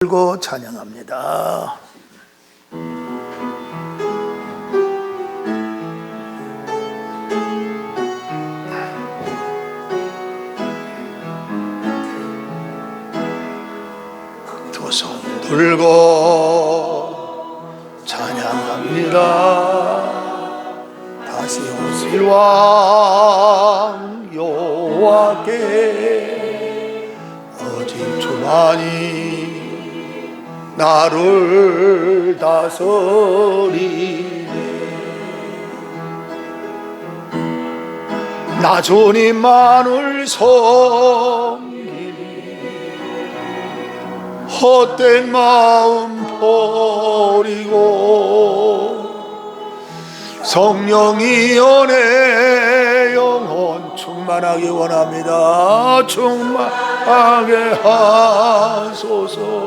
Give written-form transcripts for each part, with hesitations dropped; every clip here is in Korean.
들고 찬양합니다. 두 손 들고 찬양합니다. 다시 오실 왕 여호와께 오직 주만이 나를 다스리네. 나 주님만을 섬기니 헛된 마음 버리고 성령이 연애 영혼 충만하기 원합니다. 충만하게 하소서.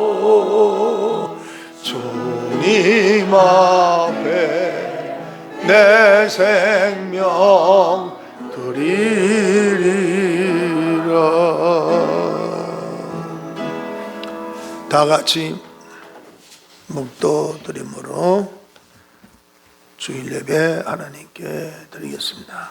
주님 앞에 내 생명 드리리라. 다 같이 묵도 드림으로 주일 예배 하나님께 드리겠습니다.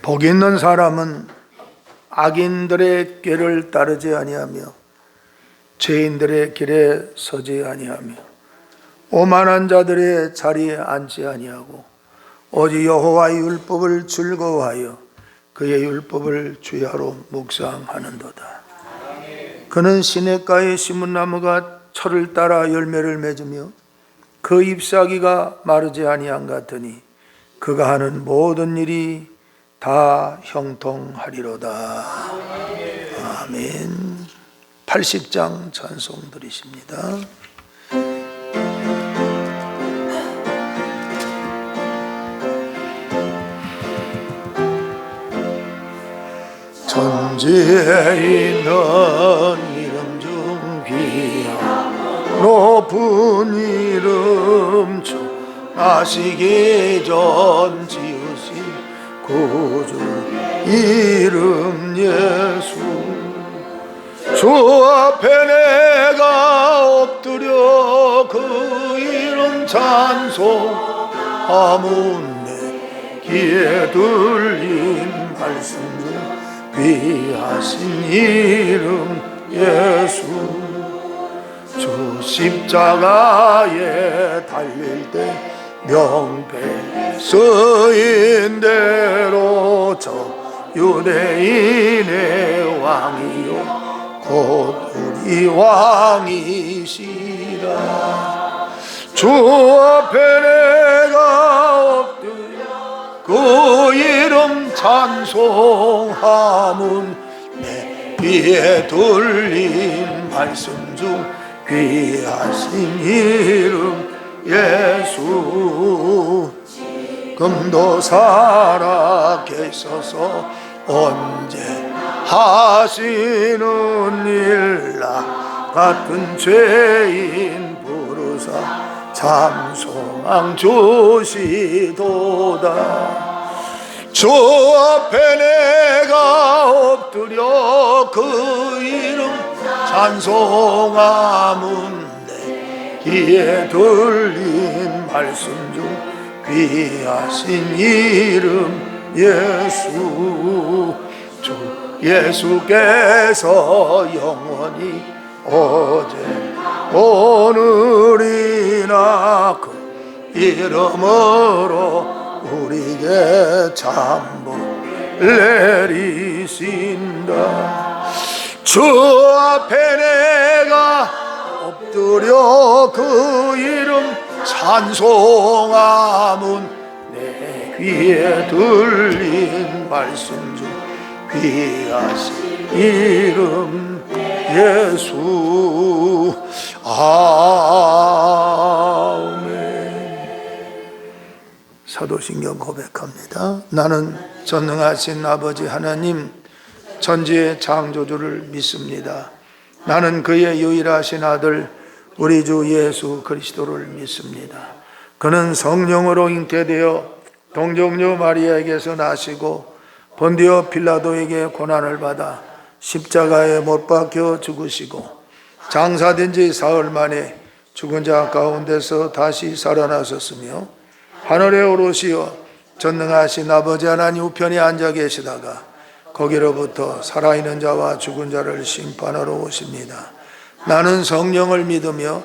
복 있는 사람은 악인들의 꾀를 따르지 아니하며 죄인들의 길에 서지 아니하며 오만한 자들의 자리에 앉지 아니하고 오직 여호와의 율법을 즐거워하여 그의 율법을 주야로 묵상하는도다. 그는 시냇가에 심은 나무가 철을 따라 열매를 맺으며 그 잎사귀가 마르지 아니한 같으니 그가 하는 모든 일이 다 형통하리로다. 아멘. 80장 찬송 드리십니다. 천지에 있는 이름 중 귀한 높은 이름 중 나시기 전 지으신 구주 이름 예수. 주 앞에 내가 엎드려 그 이름 찬송하면 내 귀에 들린 말씀 중 귀하신 이름 예수. 주 십자가에 달릴 때 명패 쓰인 대로 저 유대인의 왕이요 곧 우리 왕이시라. 주 앞에 내가 엎드려 그 이름 찬송하면 내 귀에 들린 말씀 중 귀하신 이름 예수. 금도 살아 계셔서 언제 하시는 일 나 같은 죄인 부르사 참 소망 주시도다. 주 앞에 내가 엎드려 그 이름 찬송하면 귀에 들린 말씀 중 귀하신 이름 예수. 주 예수께서 영원히 어제 오늘이나 그 이름으로 우리에게 참복 내리신다. 주 앞에 내가 엎드려 그 이름 찬송하면 내 귀에 들린 말씀 중 귀하신 이름 예수. 아멘. 사도신경 고백합니다. 나는 전능하신 아버지 하나님 천지의 창조주를 믿습니다. 나는 그의 유일하신 아들 우리 주 예수 그리스도를 믿습니다. 그는 성령으로 잉태되어 동정녀 마리아에게서 나시고 본디오 빌라도에게 고난을 받아 십자가에 못 박혀 죽으시고 장사된 지 사흘 만에 죽은 자 가운데서 다시 살아나셨으며 하늘에 오르시어 전능하신 아버지 하나님 우편에 앉아 계시다가 거기로부터 살아있는 자와 죽은 자를 심판하러 오십니다. 나는 성령을 믿으며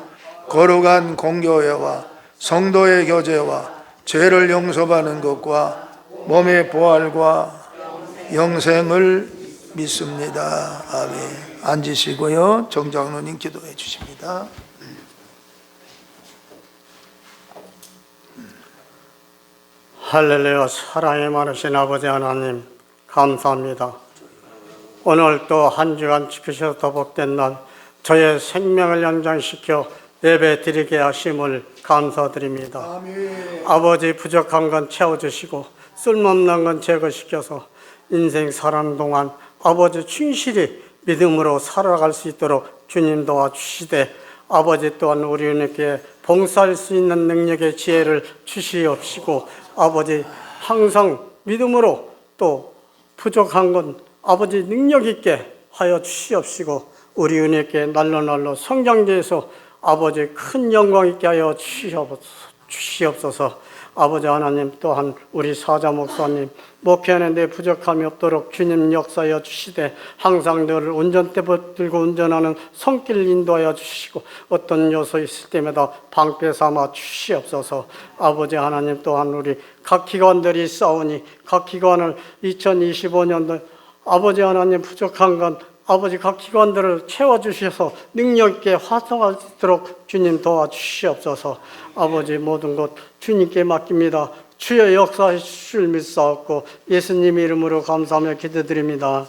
거룩한 공교회와 성도의 교제와 죄를 용서받는 것과 몸의 부활과 영생을 믿습니다. 아멘. 앉으시고요. 정장로님 기도해 주십니다. 할렐루야. 사랑이 많으신 아버지 하나님 감사합니다. 오늘 또 한 주간 지키셔서 복된 날 저의 생명을 연장시켜 예배 드리게 하심을 감사드립니다. 아멘. 아버지 부족한 건 채워주시고 쓸모없는 건 제거시켜서 인생 사는 동안 아버지 충실히 믿음으로 살아갈 수 있도록 주님 도와주시되 아버지 또한 우리에게 봉사할 수 있는 능력의 지혜를 주시옵시고 아버지 항상 믿음으로 또 부족한 건 아버지 능력 있게 하여 주시옵시고 우리 은혜께 날로 성장돼서 아버지 큰 영광 있게 하여 주시옵소서. 아버지 하나님 또한 우리 사자 목사님 목회하는 데 부족함이 없도록 주님 역사하여 주시되 항상 늘 운전대 붙들고 운전하는 손길 인도하여 주시고 어떤 요소 있을 때마다 방패 삼아 주시옵소서. 아버지 하나님 또한 우리 각 기관들이 싸우니 각 기관을 2025년도 아버지 하나님 부족한 건 아버지 각 기관들을 채워주셔서 능력 있게 활성화할 수 있도록 주님 도와주시옵소서. 아버지 모든 것 주님께 맡깁니다. 주의 역사의 줄 믿사옵고 예수님 이름으로 감사하며 기도드립니다.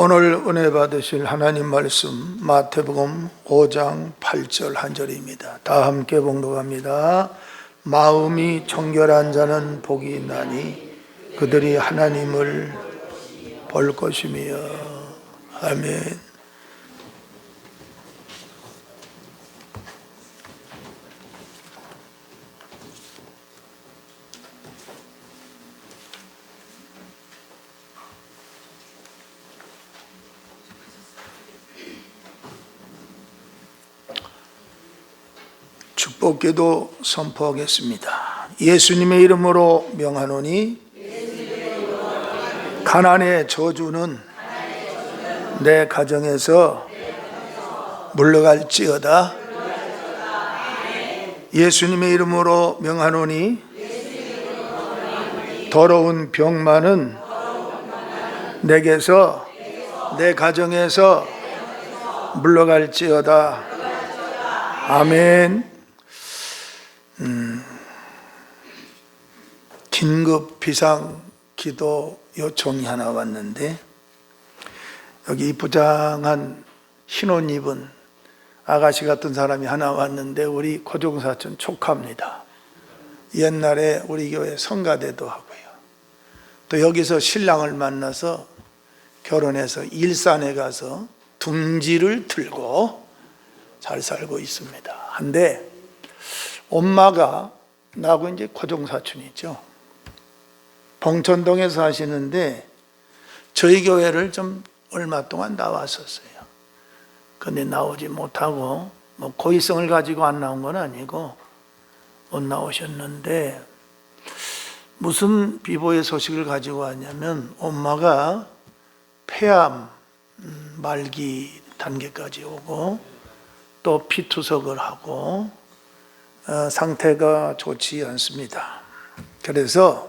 오늘 은혜 받으실 하나님 말씀 마태복음 5장 8절 한 절입니다. 다 함께 봉독합니다. 마음이 청결한 자는 복이 있나니 그들이 하나님을 볼 것이며. 아멘. 축복기도 선포하겠습니다. 예수님의 이름으로 명하노니 가난의 저주는 내 가정에서 물러갈지어다. 예수님의 이름으로 명하노니 더러운 병만은 내게서 내 가정에서 물러갈지어다. 아멘. 긴급 비상 기도 요청이 하나 왔는데 여기 부장한 흰 옷 입은 아가씨 같은 사람이 하나 왔는데 우리 고종사촌 조카입니다. 옛날에 우리 교회 성가대도 하고요. 또 여기서 신랑을 만나서 결혼해서 일산에 가서 둥지를 들고 잘 살고 있습니다. 한데 엄마가 나하고 이제 고종사촌이죠. 봉천동에서 하시는데 저희 교회를 좀 얼마 동안 나왔었어요. 근데 나오지 못하고 뭐 고의성을 가지고 안 나온 건 아니고 못 나오셨는데, 무슨 비보의 소식을 가지고 왔냐면 엄마가 폐암 말기 단계까지 오고 또 피투석을 하고 상태가 좋지 않습니다. 그래서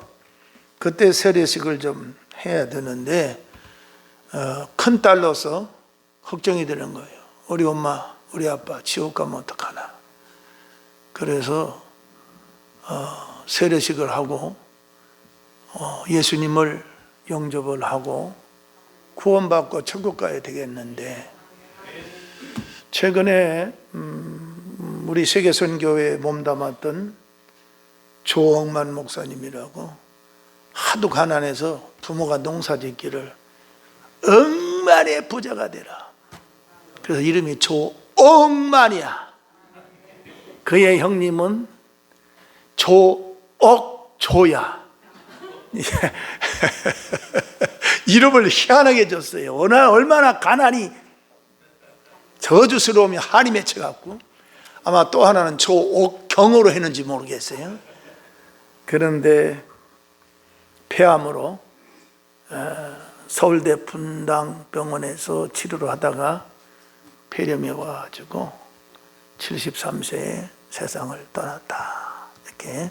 그때 세례식을 좀 해야 되는데 큰 딸로서 걱정이 되는 거예요. 우리 엄마, 우리 아빠 지옥 가면 어떡하나. 그래서 세례식을 하고 예수님을 영접을 하고 구원받고 천국 가야 되겠는데, 최근에 우리 세계선교회에 몸담았던 조억만 목사님이라고, 하도 가난해서 부모가 농사짓기를 억만의 부자가 되라, 그래서 이름이 조억만이야. 그의 형님은 조억조야. 이름을 희한하게 줬어요. 얼마나 가난이 저주스러우며 한이 맺혀갖고, 아마 또 하나는 조옥경으로 했는지 모르겠어요. 그런데 폐암으로 서울대 분당병원에서 치료를 하다가 폐렴이 와가지고 73세에 세상을 떠났다. 이렇게.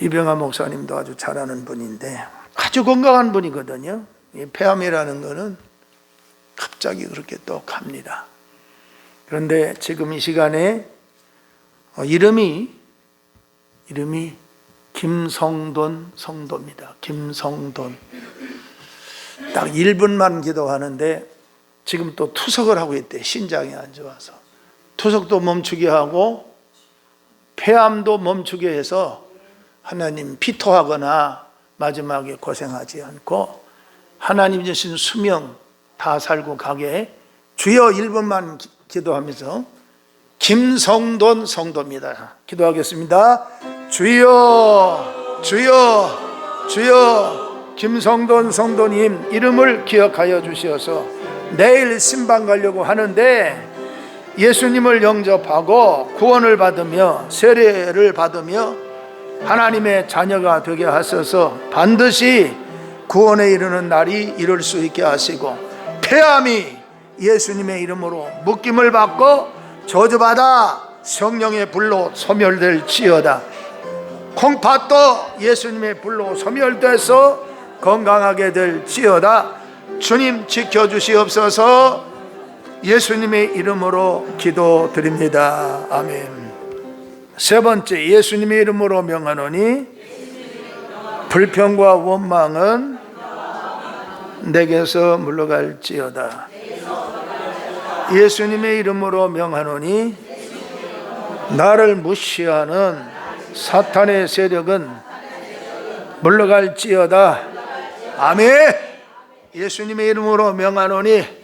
이병하 목사님도 아주 잘하는 분인데 아주 건강한 분이거든요. 이 폐암이라는 거는 갑자기 그렇게 또 갑니다. 그런데 지금 이 시간에 이름이 김성돈 성도입니다. 김성돈. 딱 1분만 기도하는데 지금 또 투석을 하고 있대. 신장이 안 좋아서. 투석도 멈추게 하고 폐암도 멈추게 해서 하나님 피토하거나 마지막에 고생하지 않고 하나님 주신 수명 다 살고 가게 주여 1분만 기도하면서 김성돈 성도입니다. 기도하겠습니다. 주여 주여 주여 김성돈 성도님 이름을 기억하여 주시어서 내일 신방 가려고 하는데 예수님을 영접하고 구원을 받으며 세례를 받으며 하나님의 자녀가 되게 하셔서 반드시 구원에 이르는 날이 이룰 수 있게 하시고 폐암이 예수님의 이름으로 묶임을 받고 저주받아 성령의 불로 소멸될지어다. 콩팥도 예수님의 불로 소멸돼서 건강하게 될지어다. 주님 지켜주시옵소서. 예수님의 이름으로 기도드립니다. 아멘. 세 번째, 예수님의 이름으로 명하노니 불평과 원망은 내게서 물러갈지어다. 예수님의 이름으로 명하노니 나를 무시하는 사탄의 세력은 물러갈지어다. 아멘. 예수님의 이름으로 명하노니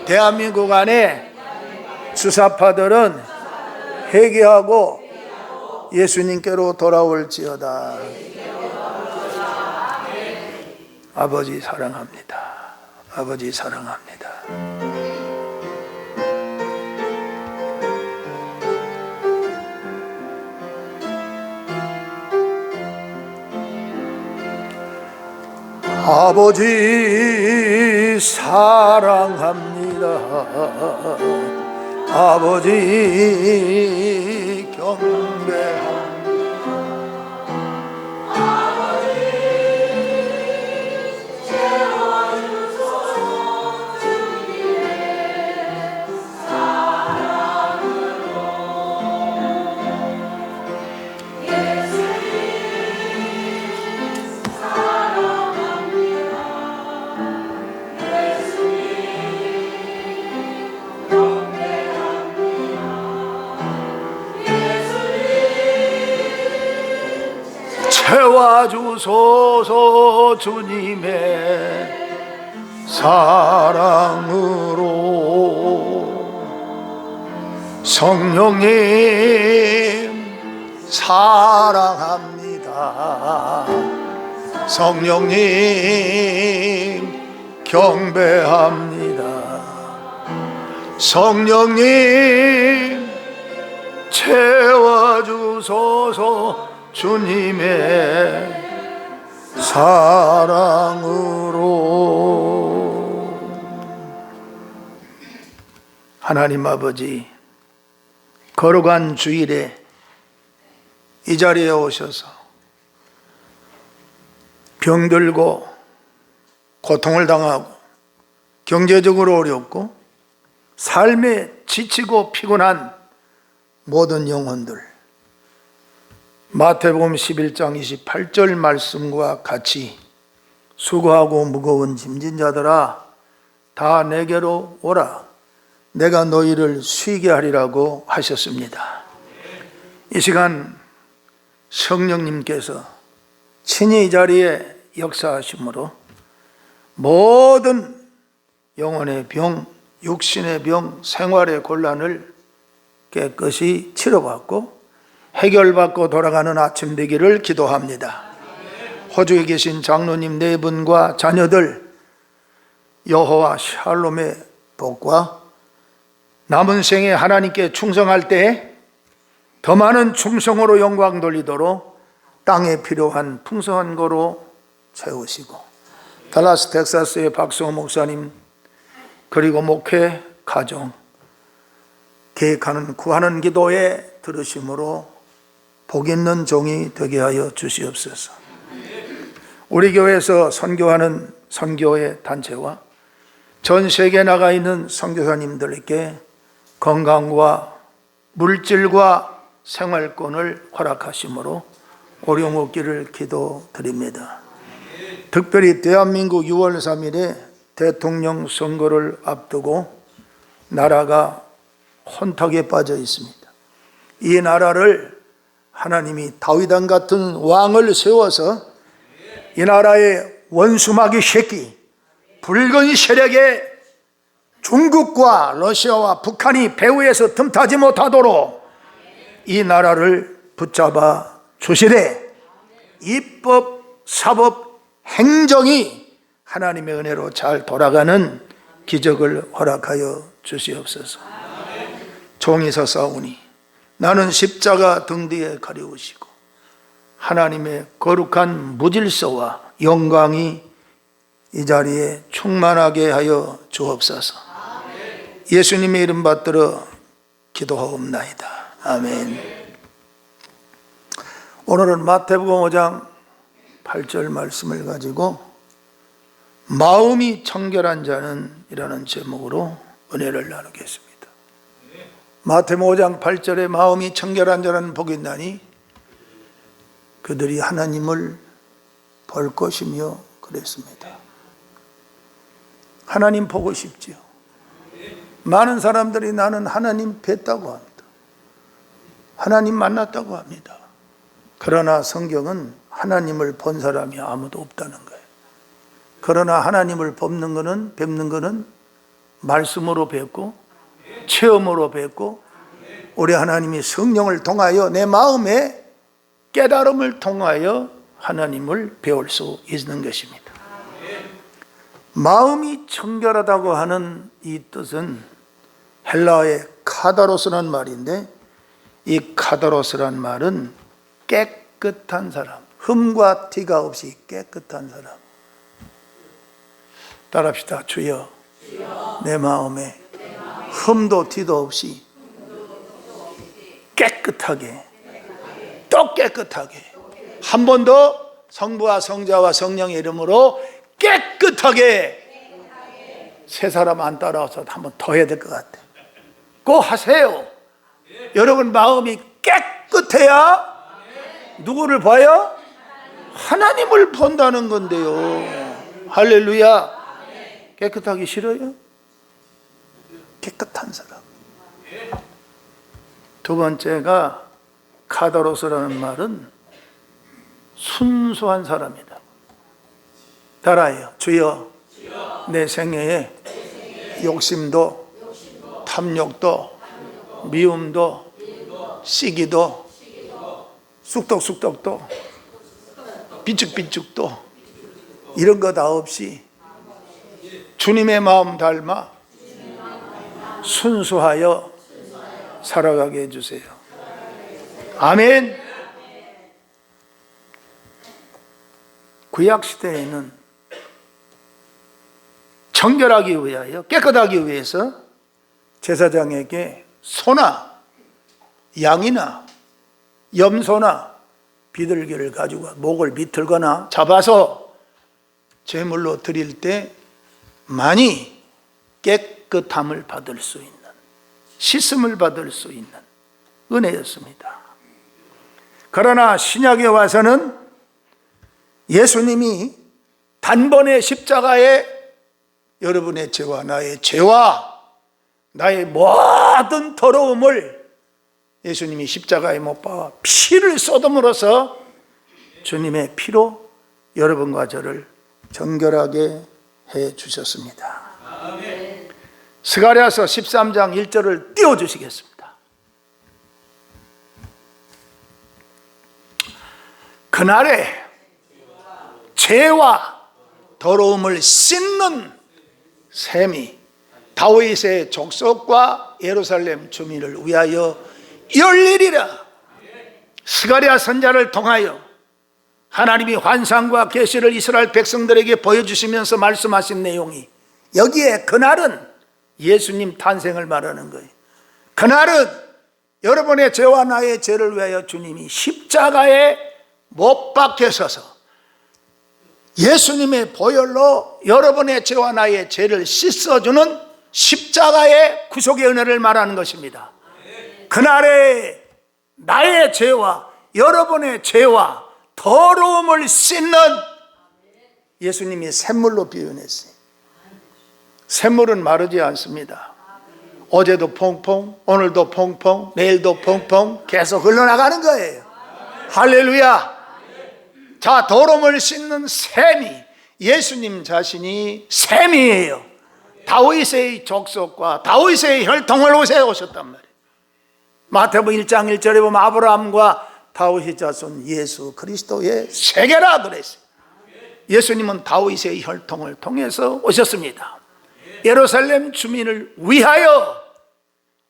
대한민국 안에 주사파들은 회개하고 예수님께로 돌아올지어다. 아버지 사랑합니다. 아버지 사랑합니다. 아버지 사랑합니다. 아버지 경배합니다. 채워주소서 주님의 사랑으로. 성령님 사랑합니다. 성령님 경배합니다. 성령님 채워주소서. 주님의 사랑으로. 하나님 아버지, 거룩한 주일에 이 자리에 오셔서 병들고 고통을 당하고 경제적으로 어렵고 삶에 지치고 피곤한 모든 영혼들, 마태복음 11장 28절 말씀과 같이 수고하고 무거운 짐진 자들아 다 내게로 오라, 내가 너희를 쉬게 하리라고 하셨습니다. 이 시간 성령님께서 친히 이 자리에 역사하심으로 모든 영혼의 병, 육신의 병, 생활의 곤란을 깨끗이 치료받고 해결받고 돌아가는 아침 되기를 기도합니다. 호주에 계신 장로님 4분과 자녀들 여호와 샬롬의 복과 남은 생에 하나님께 충성할 때 더 많은 충성으로 영광 돌리도록 땅에 필요한 풍성한 거로 채우시고, 달라스 텍사스의 박수호 목사님 그리고 목회 가정 계획하는 구하는 기도에 들으심으로 복 있는 종이 되게 하여 주시옵소서. 우리 교회에서 선교하는 선교회 단체와 전 세계에 나가 있는 선교사님들에게 건강과 물질과 생활권을 허락하심으로 어려움 없기를 기도드립니다. 특별히 대한민국 6월 3일에 대통령 선거를 앞두고 나라가 혼탁에 빠져 있습니다. 이 나라를 하나님이 다윗왕 같은 왕을 세워서 이 나라의 원수마귀 새끼 붉은 세력의 중국과 러시아와 북한이 배후에서 틈타지 못하도록 이 나라를 붙잡아 주시되 입법, 사법, 행정이 하나님의 은혜로 잘 돌아가는 기적을 허락하여 주시옵소서. 종이 서사오니 나는 십자가 등 뒤에 가려우시고 하나님의 거룩한 무질서와 영광이 이 자리에 충만하게 하여 주옵소서. 예수님의 이름 받들어 기도하옵나이다. 아멘. 오늘은 마태복음 5장 8절 말씀을 가지고 마음이 청결한 자는 이라는 제목으로 은혜를 나누겠습니다. 마태복음 5장 8절에 마음이 청결한 자는 복이 있나니 그들이 하나님을 볼 것이며 그랬습니다. 하나님 보고 싶지요. 많은 사람들이 나는 하나님 뵀다고 합니다. 하나님 만났다고 합니다. 그러나 성경은 하나님을 본 사람이 아무도 없다는 거예요. 그러나 하나님을 뵙는 거는 말씀으로 뵙고 체험으로 뵙고 우리 하나님이 성령을 통하여 내 마음에 깨달음을 통하여 하나님을 배울 수 있는 것입니다. 마음이 청결하다고 하는 이 뜻은 헬라어의 카다로스라는 말인데, 이 카다로스란 말은 깨끗한 사람, 흠과 티가 없이 깨끗한 사람. 따라합시다. 주여, 내 마음에 흠도 티도 없이 깨끗하게, 또 깨끗하게, 한 번 더 성부와 성자와 성령의 이름으로 깨끗하게. 세 사람 안 따라와서 한 번 더 해야 될 것 같아요. 꼭 하세요. 여러분 마음이 깨끗해야 누구를 봐요? 하나님을 본다는 건데요. 할렐루야. 깨끗하기 싫어요? 깨끗한 사람. 두 번째가 카다로스라는 말은 순수한 사람이다. 따라해요. 주여, 내 생애에 욕심도 탐욕도 미움도 시기도 쑥덕쑥덕도 비축비축도 이런 거 다 없이 주님의 마음 닮아 순수하여 살아가게 해주세요. 아멘. 구약시대에는 정결하기 위하여, 깨끗하기 위해서 제사장에게 소나 양이나 염소나 비둘기를 가지고 목을 비틀거나 잡아서 제물로 드릴 때 많이 깨끗함을 받을 수 있는, 씻음을 받을 수 있는 은혜였습니다. 그러나 신약에 와서는 예수님이 단번에 십자가에 여러분의 죄와 나의 죄와 나의 모든 더러움을 예수님이 십자가에 못 박아 피를 쏟음으로써 주님의 피로 여러분과 저를 정결하게 해 주셨습니다. 스가랴서 13장 1절을 띄워주시겠습니다. 그날에 죄와 더러움을 씻는 셈이 다윗의 족속과 예루살렘 주민을 위하여 열리리라. 스가랴 선자를 통하여 하나님이 환상과 계시를 이스라엘 백성들에게 보여주시면서 말씀하신 내용이, 여기에 그날은 예수님 탄생을 말하는 거예요. 그날은 여러분의 죄와 나의 죄를 위하여 주님이 십자가에 못 박혀서서 예수님의 보혈로 여러분의 죄와 나의 죄를 씻어주는 십자가의 구속의 은혜를 말하는 것입니다. 그날에 나의 죄와 여러분의 죄와 더러움을 씻는 예수님이 샘물로 표현했어요. 샘물은 마르지 않습니다. 어제도 퐁퐁, 오늘도 퐁퐁, 내일도 퐁퐁 계속 흘러나가는 거예요. 할렐루야. 자, 더러움을 씻는 샘이 예수님 자신이 샘이에요. 다윗의 족속과 다윗의 혈통을 세우셨단 말이에요. 마태복음 1장 1절에 보면 아브라함과 다윗의 자손 예수 그리스도의 세계라 그랬어요. 예수님은 다윗의 혈통을 통해서 오셨습니다. 예루살렘 주민을 위하여,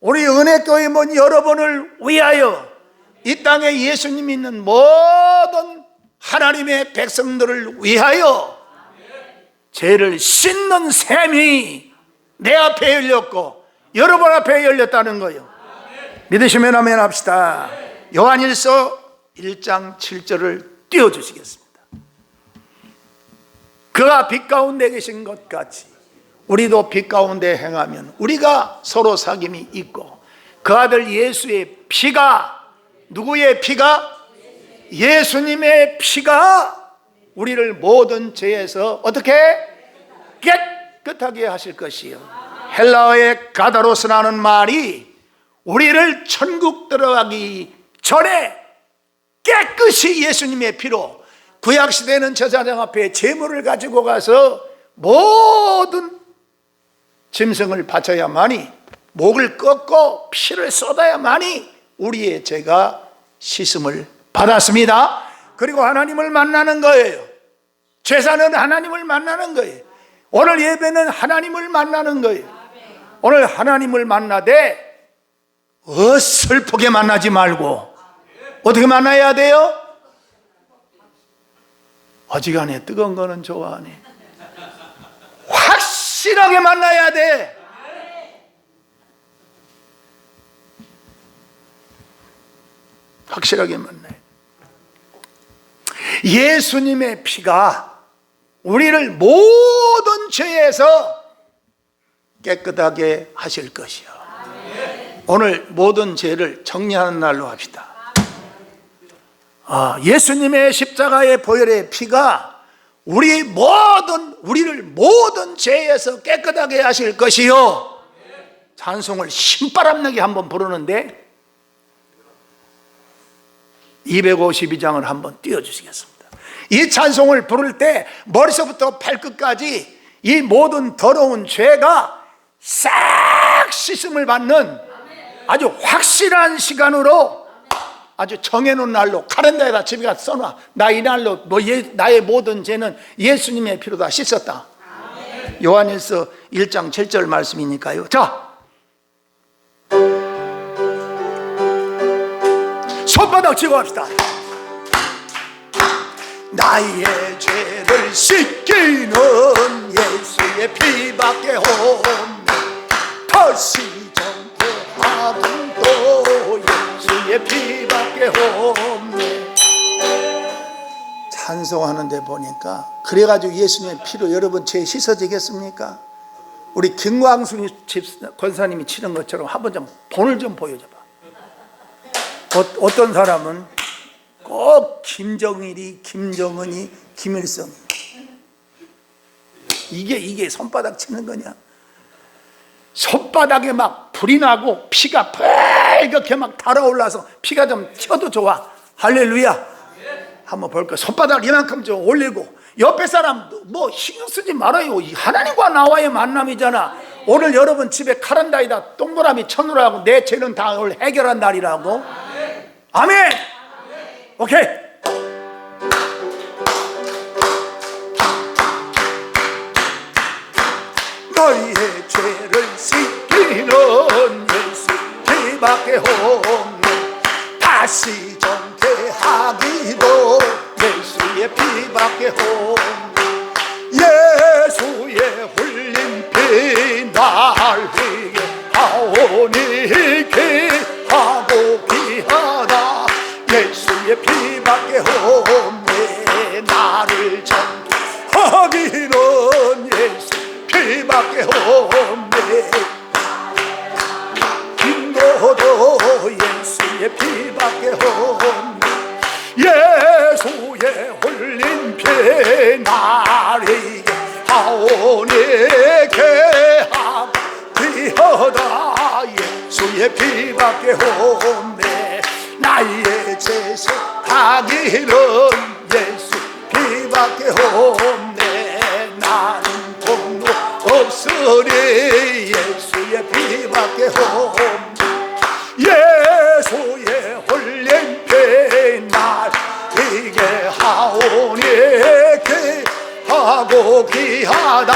우리 은혜교회 문 여러분을 위하여, 이 땅에 예수님 있는 모든 하나님의 백성들을 위하여 죄를 씻는 샘이 내 앞에 열렸고 여러분 앞에 열렸다는 거예요. 믿으시면 아멘 합시다. 요한일서 1장 7절을 띄워주시겠습니다. 그가 빛 가운데 계신 것 같이 우리도 빛 가운데 행하면 우리가 서로 사귐이 있고, 그 아들 예수의 피가, 누구의 피가? 예수님의 피가 우리를 모든 죄에서 어떻게 깨끗하게 하실 것이요. 헬라어의 가다로스라는 말이 우리를 천국 들어가기 전에 깨끗이 예수님의 피로, 구약시대는 제사장 앞에 제물을 가지고 가서 모든 짐승을 바쳐야만이, 목을 꺾고 피를 쏟아야만이 우리의 죄가 씻음을 받았습니다. 그리고 하나님을 만나는 거예요. 제사는 하나님을 만나는 거예요. 오늘 예배는 하나님을 만나는 거예요. 오늘 하나님을 만나되 어설프게 만나지 말고 어떻게 만나야 돼요? 어지간해 뜨거운 거는 좋아하네. 확실하게 만나야 돼. 확실하게 만나야 돼. 예수님의 피가 우리를 모든 죄에서 깨끗하게 하실 것이요. 오늘 모든 죄를 정리하는 날로 합시다. 예수님의 십자가의 보혈의 피가 우리를 모든 죄에서 깨끗하게 하실 것이요. 찬송을 신바람나게 한번 부르는데 252장을 한번 띄워주시겠습니다. 이 찬송을 부를 때 머리서부터 발끝까지 이 모든 더러운 죄가 싹 씻음을 받는 아주 확실한 시간으로, 아주 정해놓은 날로 카렌다에다 집에 가서 써놔. 나 이 날로 나의 모든 죄는 예수님의 피로 다 씻었다. 요한일서 1장 7절 말씀이니까요. 자, 박치고 합시다. 나의 죄를 씻기는 예수의 피밖에 없네. 다시 정죄하는 또 예수의 피밖에 없네. 찬송하는데 보니까 그래가지고 예수님의 피로 여러분 죄 씻어지겠습니까? 우리 김광순 권사님이 치는 것처럼 한번 좀 본을 좀 보여줘봐. 어떤 사람은 꼭 김정일이, 김정은이, 김일성이, 이게 손바닥 치는 거냐? 손바닥에 막 불이 나고 피가 빨갛게 막 달아올라서 피가 좀 튀어도 좋아. 할렐루야. 한번 볼까? 손바닥을 이만큼 좀 올리고, 옆에 사람 뭐 신경 쓰지 말아요. 하나님과 나와의 만남이잖아. 오늘 여러분 집에 카란다이다 동그라미 쳐놓으라고. 내 죄는 다 오늘 해결한 날이라고. 아멘. 오케이. 너희의 죄를 씻기는 예수 피밖에 없네. 다시 정죄하기도 예수의 피밖에 없네. 예수의 흘린 피 날 위해 하오니 귀하고 귀하다. 예수의 피밖에 없네. 나를 정하기는 예수 피밖에 없네. 너도 예수의 피밖에 없네. 예수의 흘린 피 나를 하오니 귀하고 귀하다. 예수의 피밖에 없네. 나의 죄 사하기는 예수 피밖에 없네. 나는 돈 없으니 예수의 피밖에 없네. 예수의 흘린 피 날 이게 하오니 귀하고 귀하다.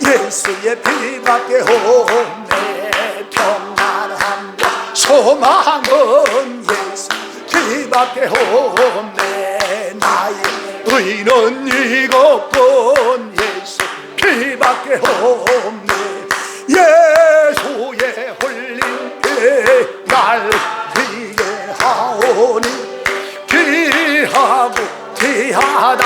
예수의 피밖에 없네. 평안함과 소망은 예수 피밖에 없네. 나의 의는 이것뿐 예수 피밖에 없네. 예수의 흘린 피 날 위해 하오니 귀하고 귀하다.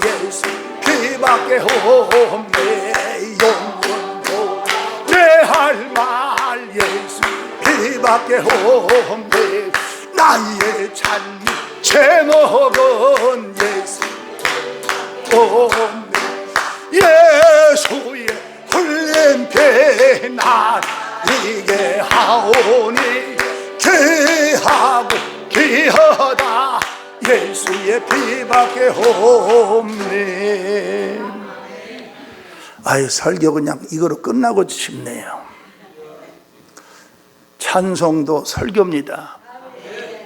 예수 피밖에 없네. 영원도 내 할 말 예수 피밖에 없네. 나의 찬미 제목은 예수 없네. 예수의 흘린 피 날 이게 하오니 귀하고 귀하다. 예수의 피밖에 없네. 아유, 설교 그냥 이거로 끝나고 싶네요. 찬송도 설교입니다.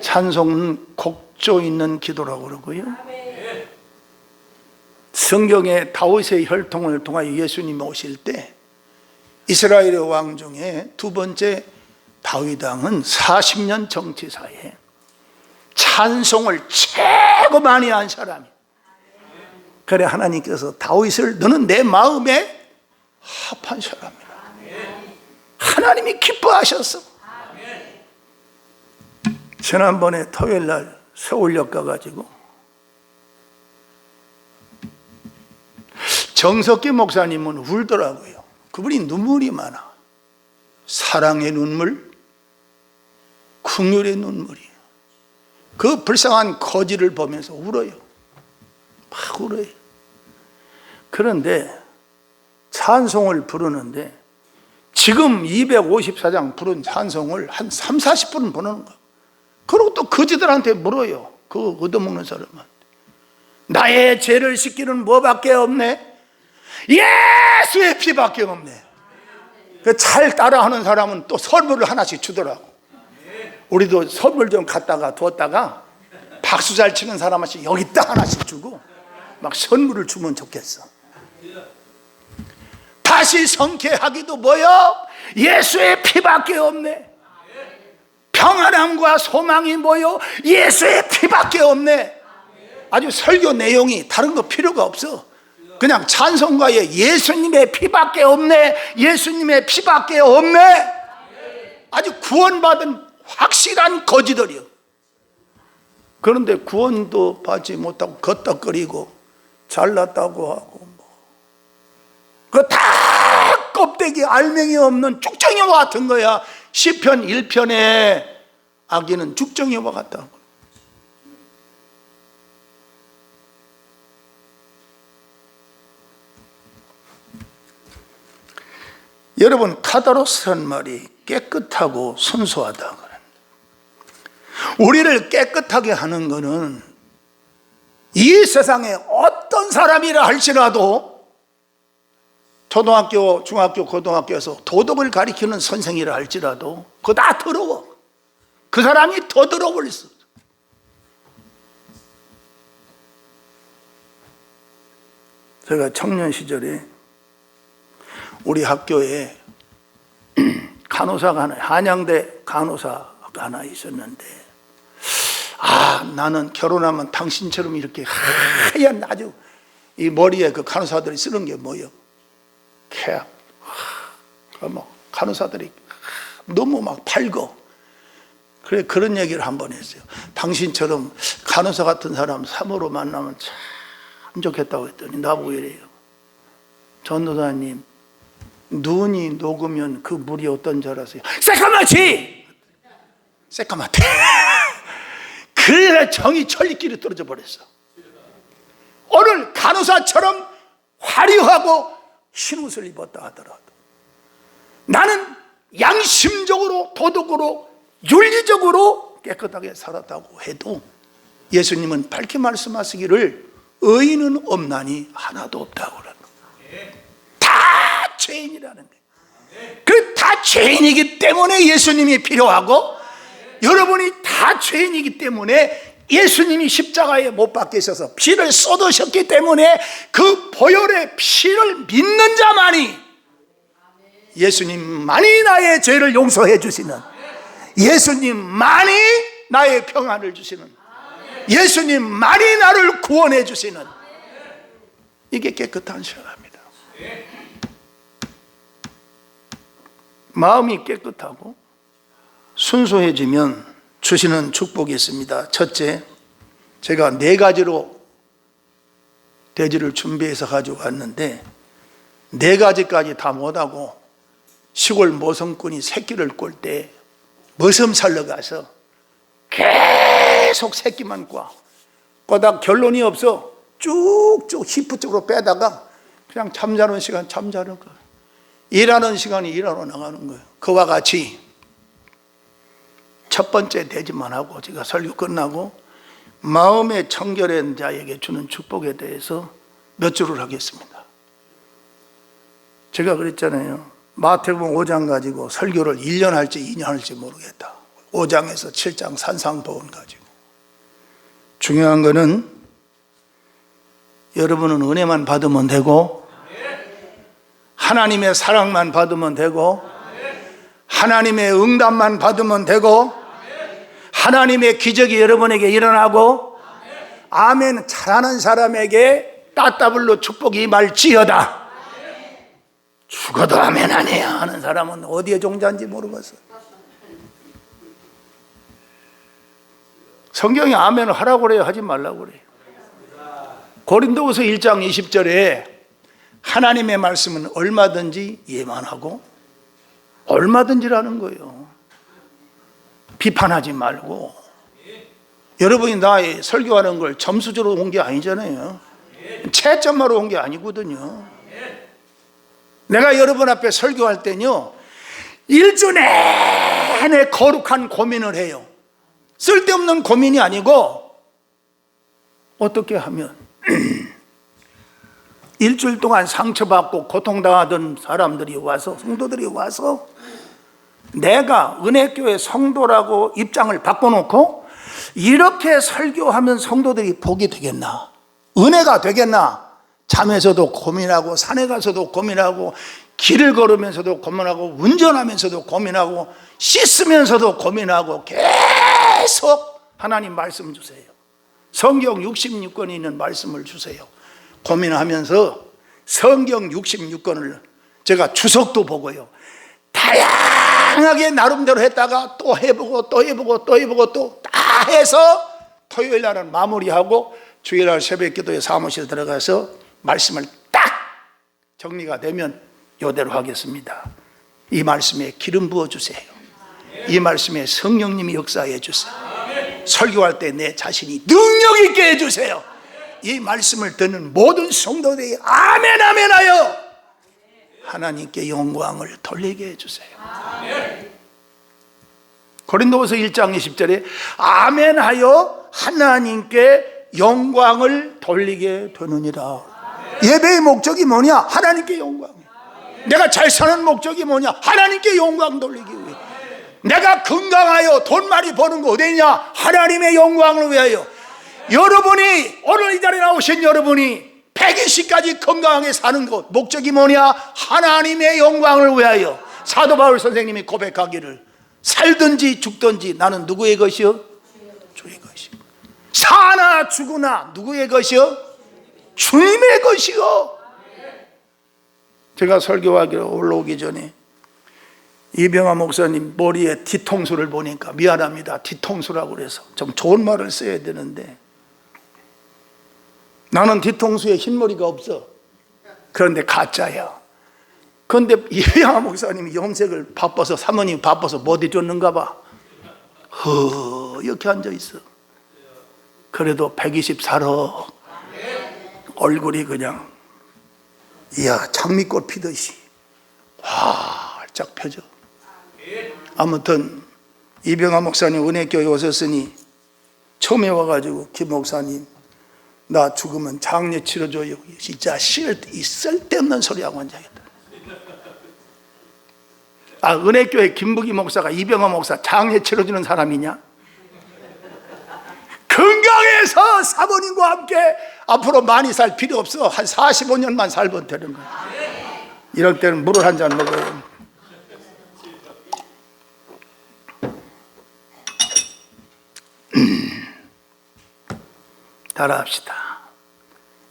찬송은 곡조 있는 기도라고 그러고요. 성경에 다윗의 혈통을 통하여 예수님이 오실 때 이스라엘의 왕 중에 두 번째 다윗 왕은 40년 정치사에 찬송을 최고 많이 한 사람이에요. 그래 하나님께서 다윗을 너는 내 마음에 합한 사람이라. 하나님이 기뻐하셨어. 지난번에 토요일날 서울역 가가지고 정석기 목사님은 울더라고요. 그분이 눈물이 많아. 사랑의 눈물, 긍휼의 눈물이에요. 그 불쌍한 거지를 보면서 울어요. 막 울어요. 그런데 찬송을 부르는데 지금 254장 부른 찬송을 한 3, 40분은 부르는 거예요. 그리고 또 거지들한테 물어요. 그거 얻어먹는 사람한테. 나의 죄를 씻기는 뭐밖에 없네? 예수의 피밖에 없네. 잘 따라하는 사람은 또 선물을 하나씩 주더라고. 우리도 선물 좀 갖다가 두었다가 박수 잘 치는 사람한테 여기다 하나씩 주고 막 선물을 주면 좋겠어. 다시 성쾌하기도 뭐요? 예수의 피밖에 없네. 평안한 평안함과 소망이 뭐요? 예수의 피밖에 없네. 아주 설교 내용이 다른 거 필요가 없어. 그냥 찬송가에 예수님의 피밖에 없네, 예수님의 피밖에 없네. 아주 구원받은 확실한 거지들이요. 그런데 구원도 받지 못하고 걷덕거리고 잘났다고 하고 그 다 껍데기 알맹이 없는 쭉정이와 같은 거야. 시편 1편에 아기는 쭉정이와 같다. 여러분, 카다로스란 말이 깨끗하고 순수하다. 우리를 깨끗하게 하는 것은 이 세상에 어떤 사람이라 할지라도, 초등학교, 중학교, 고등학교에서 도덕을 가리키는 선생이라 할지라도 그거 다 더러워. 그 사람이 더 더러워버렸어. 제가 청년 시절에 우리 학교에 간호사가 하나, 한양대 간호사가 하나 있었는데, 나는 결혼하면 당신처럼 이렇게 하얀 아주 이 머리에 그 간호사들이 쓰는 게 뭐예요? 캡. 간호사들이 너무 막 밝어. 그래, 그런 얘기를 한 번 했어요. 당신처럼 간호사 같은 사람 3호로 만나면 참 좋겠다고 했더니 나보고 이래요. 전도사님, 눈이 녹으면 그 물이 어떤 줄 알았어요? 새까맣지! 새까맣대. 그래서 정이 천리길이 떨어져 버렸어. 오늘 간호사처럼 화려하고 흰 옷을 입었다 하더라도 나는 양심적으로, 도덕으로, 윤리적으로 깨끗하게 살았다고 해도 예수님은 밝게 말씀하시기를 의인은 없나니 하나도 없다고 그러는 거예요. 다 죄인이라는 거예요. 그 다 죄인이기 때문에 예수님이 필요하고, 여러분이 다 죄인이기 때문에 예수님이 십자가에 못 박히셔서 피를 쏟으셨기 때문에 그 보혈의 피를 믿는 자만이, 예수님만이 나의 죄를 용서해 주시는, 예수님만이 나의 평안을 주시는, 예수님만이 나를 구원해 주시는, 이게 깨끗한 사람입니다. 마음이 깨끗하고 순수해지면 주시는 축복이 있습니다. 첫째, 제가 4가지로 돼지를 준비해서 가지고 왔는데 4가지까지 다 못하고 시골 모성꾼이 새끼를 꼴 때 머슴 살러 가서 계속 새끼만 꼬다 결론이 없어 쭉쭉 히프 쪽으로 빼다가 그냥 잠자는 시간 잠자는 거예요. 일하는 시간이 일하러 나가는 거예요. 그와 같이 첫 번째 돼지만 하고 제가 설교 끝나고 마음의 청결한 자에게 주는 축복에 대해서 몇 줄을 하겠습니다. 제가 그랬잖아요. 마태복음 5장 가지고 설교를 1년 할지 2년 할지 모르겠다. 5장에서 7장 산상보훈 가지고. 중요한 거는 여러분은 은혜만 받으면 되고, 하나님의 사랑만 받으면 되고, 하나님의 응답만 받으면 되고, 하나님의 기적이 여러분에게 일어나고, 아멘 잘하는 사람에게 따따블로 축복이 임할지어다. 죽어도 아멘 안 해야 하는 사람은 어디에 종자인지 모르겠어. 성경이 아멘을 하라고 그래요, 하지 말라고 그래요. 고린도후서 1장 20절에 하나님의 말씀은 얼마든지 예만하고 얼마든지라는 거예요. 비판하지 말고. 여러분이 나의 설교하는 걸 점수적으로 온 게 아니잖아요. 채점하러 온 게 아니거든요. 내가 여러분 앞에 설교할 때는요, 1주 내내 거룩한 고민을 해요. 쓸데없는 고민이 아니고, 어떻게 하면 일주일 동안 상처받고 고통당하던 사람들이 와서, 성도들이 와서 내가 은혜교회 성도라고 입장을 바꿔놓고 이렇게 설교하면 성도들이 복이 되겠나, 은혜가 되겠나, 잠에서도 고민하고 산에 가서도 고민하고 길을 걸으면서도 고민하고, 운전하면서도 고민하고, 씻으면서도 고민하고, 계속 하나님 말씀 주세요. 성경 66권이 있는 말씀을 주세요. 고민하면서 성경 66권을 제가 주석도 보고요, 다양하게 나름대로 했다가 또 해보고 또 해보고 또 해보고 또 다 해서 토요일 날은 마무리하고 주일 날 새벽 기도에 사무실에 들어가서 말씀을 딱 정리가 되면 이대로 하겠습니다. 이 말씀에 기름 부어주세요. 이 말씀에 성령님이 역사해 주세요. 설교할 때 내 자신이 능력 있게 해주세요. 이 말씀을 듣는 모든 성도들이 아멘 아멘 하여 하나님께 영광을 돌리게 해주세요. 고린도후서 1장 20절에 아멘 하여 하나님께 영광을 돌리게 되느니라. 예배의 목적이 뭐냐? 하나님께 영광. 내가 잘 사는 목적이 뭐냐? 하나님께 영광 돌리기 위해. 내가 건강하여 돈 많이 버는 거 어디냐? 하나님의 영광을 위하여. 여러분이 오늘 이 자리에 나오신 여러분이 120까지 건강하게 사는 것 목적이 뭐냐? 하나님의 영광을 위하여. 사도 바울 선생님이 고백하기를 살든지 죽든지 나는 누구의 것이요? 주의 것이요. 사나 죽으나 누구의 것이요? 주님의 것이요. 제가 설교하기로 올라오기 전에 이병화 목사님 머리에 뒤통수를 보니까 미안합니다, 뒤통수라고 그래서 좀 좋은 말을 써야 되는데 나는 뒤통수에 흰머리가 없어. 그런데 가짜야. 그런데 이병화 목사님이 염색을 바빠서, 사모님이 바빠서 못 해줬는가 봐. 이렇게 앉아있어. 그래도 120 살아. 얼굴이 그냥 이야 장미꽃 피듯이 활짝 펴져. 아무튼 이병화 목사님 은혜교회 오셨으니 처음에 와가지고 김 목사님 나 죽으면 장례 치러줘요. 진짜 쓸데없는 소리하고 앉아있다. 은혜교회 김부기 목사가 이병화 목사 장례 치러주는 사람이냐? 건강해서 사모님과 함께 앞으로 많이 살 필요 없어. 한 45년만 살면 되는 거야. 이럴 때는 물을 한 잔 먹어요. 따라합시다.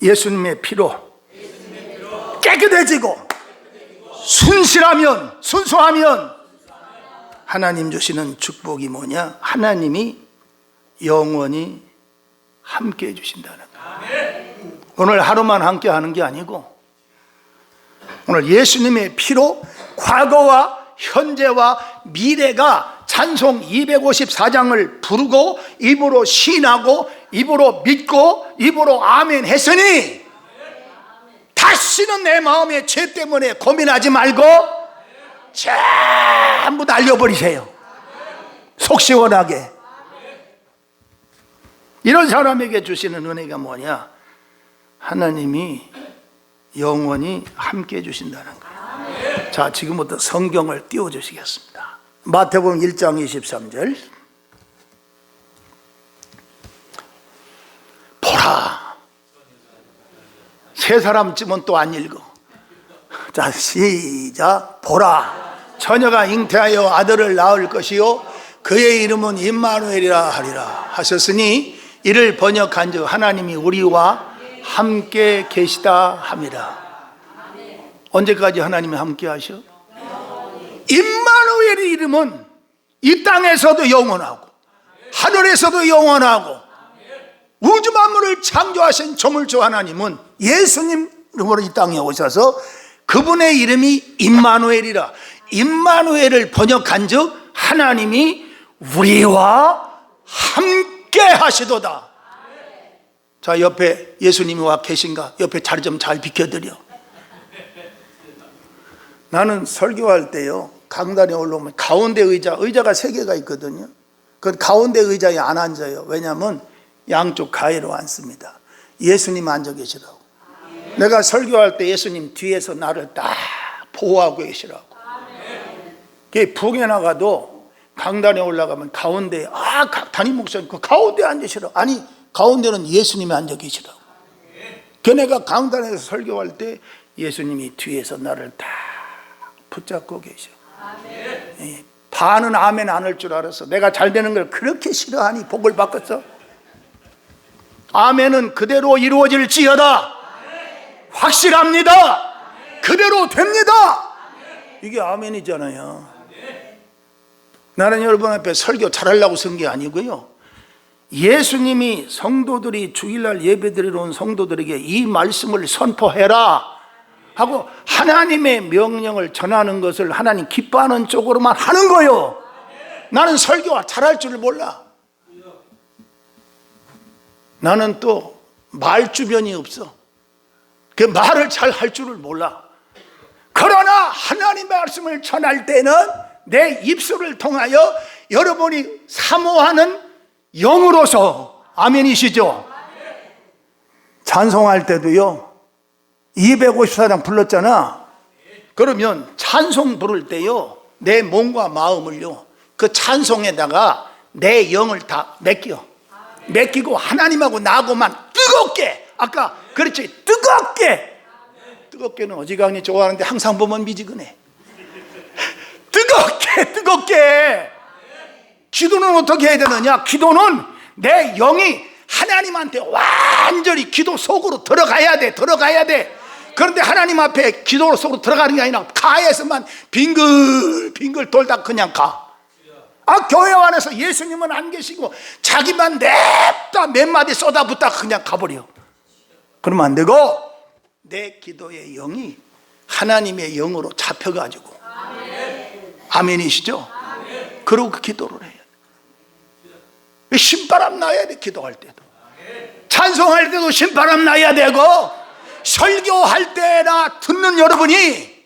예수님의 피로 깨끗해지고 순실하면, 순수하면 하나님 주시는 축복이 뭐냐? 하나님이 영원히 함께 해주신다는 거예요. 오늘 하루만 함께 하는 게 아니고 오늘 예수님의 피로 과거와 현재와 미래가 찬송 254장을 부르고 입으로 시인하고 입으로 믿고 입으로 아멘 했으니 다시는 내 마음의 죄 때문에 고민하지 말고 전부 날려버리세요. 속 시원하게. 이런 사람에게 주시는 은혜가 뭐냐? 하나님이 영원히 함께 해주신다는 거예요. 자, 지금부터 성경을 띄워주시겠습니다. 마태복음 1장 23절. 보라. 세 사람쯤은 또 안 읽어. 자, 시작. 보라. 처녀가 잉태하여 아들을 낳을 것이요 그의 이름은 임마누엘이라 하리라 하셨으니 이를 번역한즉 하나님이 우리와 함께 계시다 함이라. 언제까지 하나님이 함께 하셔? 임마누엘의 이름은 이 땅에서도 영원하고 하늘에서도 영원하고 우주 만물을 창조하신 조물주 하나님은 예수님으로 이 땅에 오셔서 그분의 이름이 임마누엘이라. 임마누엘을 번역한즉 하나님이 우리와 함께 하시도다. 자, 옆에 예수님이 와 계신가? 옆에 자리 좀 잘 비켜드려. 나는 설교할 때요 강단에 올라오면 가운데 의자가 3개가 있거든요. 그 가운데 의자에 안 앉아요. 왜냐하면 양쪽 가위로 앉습니다. 예수님 앉아 계시라고. 내가 설교할 때 예수님 뒤에서 나를 딱 보호하고 계시라고. 부흥에 나가도 강단에 올라가면 가운데 담임 목사님 그 가운데 앉으시라고. 아니 가운데는 예수님이 앉아 계시라고. 걔네가 강단에서 설교할 때 예수님이 뒤에서 나를 딱 붙잡고 계셔. 예, 반은 아멘 안 할 줄 알았어. 내가 잘 되는 걸 그렇게 싫어하니 복을 받겠어? 아멘은 그대로 이루어질지어다. 확실합니다. 그대로 됩니다. 이게 아멘이잖아요. 나는 여러분 앞에 설교 잘하려고 쓴 게 아니고요, 예수님이 성도들이 주일날 예배드리러 온 성도들에게 이 말씀을 선포해라 하고 하나님의 명령을 전하는 것을 하나님 기뻐하는 쪽으로만 하는 거예요. 나는 설교 잘할 줄을 몰라. 나는 또 말 주변이 없어. 그 말을 잘 할 줄을 몰라. 그러나 하나님의 말씀을 전할 때는 내 입술을 통하여 여러분이 사모하는 영으로서, 아멘이시죠? 찬송할 때도요, 254장 불렀잖아. 그러면 찬송 부를 때요, 내 몸과 마음을요, 그 찬송에다가 내 영을 다 맡기고 하나님하고 나하고만 뜨겁게, 아까 그렇지, 뜨겁게는 어지간히 좋아하는데 항상 보면 미지근해. 뜨겁게. 기도는 어떻게 해야 되느냐? 기도는 내 영이 하나님한테 완전히 기도 속으로 들어가야 돼. 그런데 하나님 앞에 기도 속으로 들어가는 게 아니라 가에서만 빙글 돌다 그냥 가. 교회 안에서 예수님은 안 계시고 자기만 냅다 몇 마디 쏟아붓다 그냥 가버려. 그러면 안 되고 내 기도의 영이 하나님의 영으로 잡혀가지고, 아멘이시죠? 그러고 그 기도를 해요. 신바람 나야 돼. 기도할 때도, 찬송할 때도 신바람 나야 되고, 설교할 때나 듣는 여러분이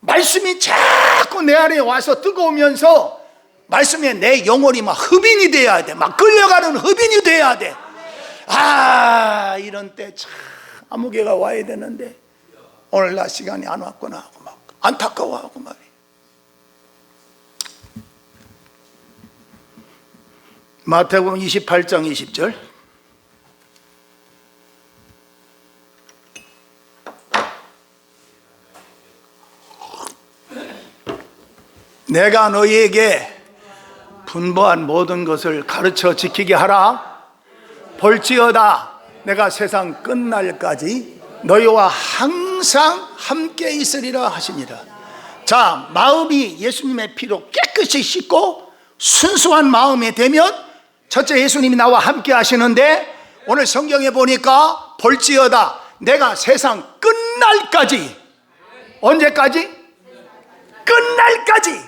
말씀이 자꾸 내 안에 와서 뜨거우면서 말씀에 내 영혼이 막 흡인이 돼야 돼. 막 끌려가는 흡인이 돼야 돼. 이런 때 참 아무개가 와야 되는데 오늘 나 시간이 안 왔구나 하고 막 안타까워하고 말이에요. 마태복음 28장 20절. 내가 너희에게 분부한 모든 것을 가르쳐 지키게 하라. 볼지어다 내가 세상 끝날까지 너희와 항상 함께 있으리라 하시니라. 자, 마음이 예수님의 피로 깨끗이 씻고 순수한 마음이 되면 첫째, 예수님이 나와 함께 하시는데, 오늘 성경에 보니까 볼지어다 내가 세상 끝날까지. 언제까지? 끝날까지.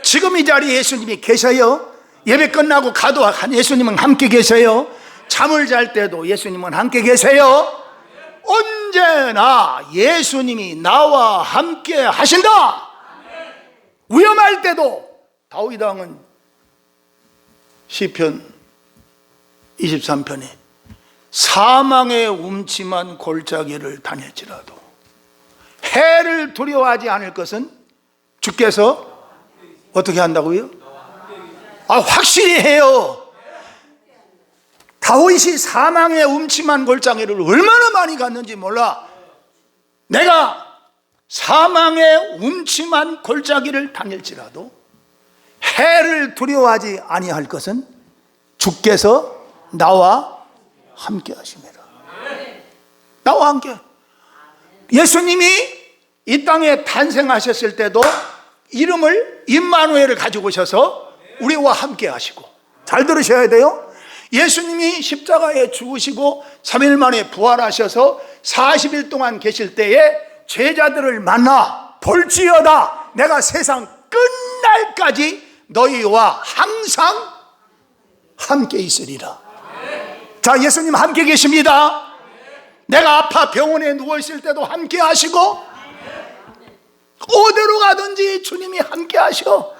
지금 이 자리에 예수님이 계셔요. 예배 끝나고 가도 예수님은 함께 계세요. 잠을 잘 때도 예수님은 함께 계세요. 언제나 예수님이 나와 함께 하신다. 위험할 때도 다윗 왕은 시편 23편에 사망의 음침한 골짜기를 다닐지라도 해를 두려워하지 않을 것은 주께서 어떻게 한다고요? 확실히 해요. 다윗이 사망의 음침한 골짜기를 얼마나 많이 갔는지 몰라. 내가 사망의 음침한 골짜기를 다닐지라도 해를 두려워하지 아니할 것은 주께서 나와 함께 하심이라. 나와 함께. 예수님이 이 땅에 탄생하셨을 때도 이름을 임마누엘을 가지고 오셔서 우리와 함께 하시고, 잘 들으셔야 돼요. 예수님이 십자가에 죽으시고 3일 만에 부활하셔서 40일 동안 계실 때에 제자들을 만나 볼지어다 내가 세상 끝날까지 너희와 항상 함께 있으리라. 자, 예수님 함께 계십니다. 내가 아파 병원에 누워있을 때도 함께 하시고, 어디로 가든지 주님이 함께 하셔.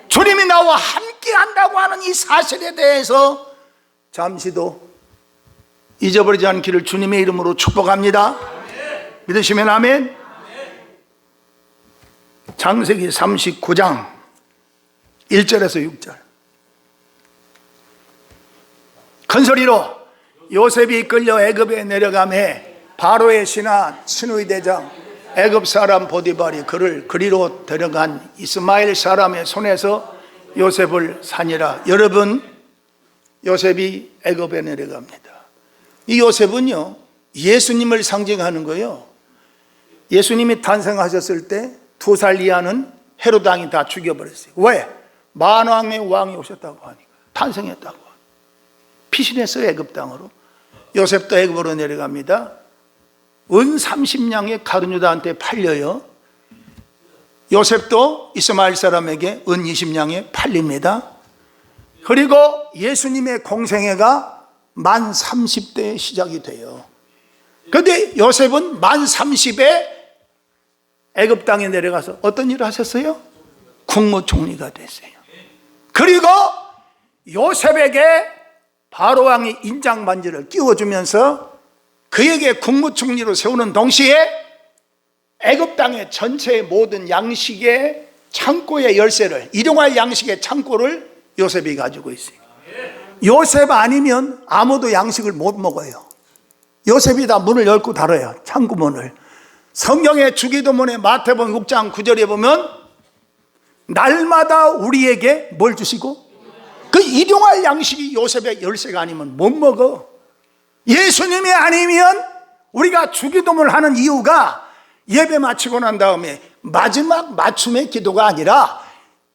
주님이 나와 함께 한다고 하는 이 사실에 대해서 잠시도 잊어버리지 않기를 주님의 이름으로 축복합니다. 믿으시면 아멘. 창세기 39장 1절에서 6절. 큰 소리로 요셉이 끌려 애굽에 내려가매 바로의 신하 친위 대장 애굽 사람 보디발이 그를 그리로 데려간 이스마엘 사람의 손에서 요셉을 사니라. 여러분, 요셉이 애굽에 내려갑니다. 이 요셉은요, 예수님을 상징하는 거예요. 예수님이 탄생하셨을 때 2살 이하는 헤롯 왕이 다 죽여버렸어요. 왜? 만왕의 왕이 오셨다고 하니까, 탄생했다고. 피신했어요, 애굽 땅으로. 요셉도 애굽으로 내려갑니다. 은 30냥의 가룟유다한테 팔려요. 요셉도 이스마엘 사람에게 은 20냥에 팔립니다. 그리고 예수님의 공생애가 만 30대에 시작이 돼요. 그런데 요셉은 만 30에 애굽 땅에 내려가서 어떤 일을 하셨어요? 국무총리가 됐어요. 그리고 요셉에게 바로왕이 인장 반지를 끼워주면서 그에게 국무총리로 세우는 동시에 애굽 땅의 전체의 모든 양식의 창고의 열쇠를, 일용할 양식의 창고를 요셉이 가지고 있어요. 요셉 아니면 아무도 양식을 못 먹어요. 요셉이 다 문을 열고 닫아요, 창고 문을. 성경의 주기도문의 마태복음 6장 9절에 보면 날마다 우리에게 뭘 주시고? 그 일용할 양식이 요셉의 열쇠가 아니면 못 먹어. 예수님이 아니면 우리가 주기도문을 하는 이유가 예배 마치고 난 다음에 마지막 맞춤의 기도가 아니라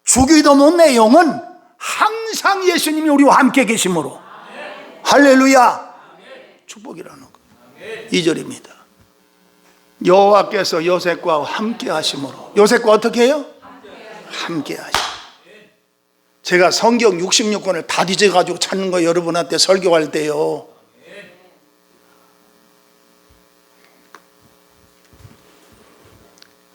주기도문 내용은 항상 예수님이 우리와 함께 계심으로, 할렐루야, 축복이라는 거. 2절입니다. 여호와께서 요셉과 함께 하심으로. 요셉과 어떻게 해요? 함께 하심. 제가 성경 66권을 다 뒤져가지고 찾는 거 여러분한테 설교할 때요,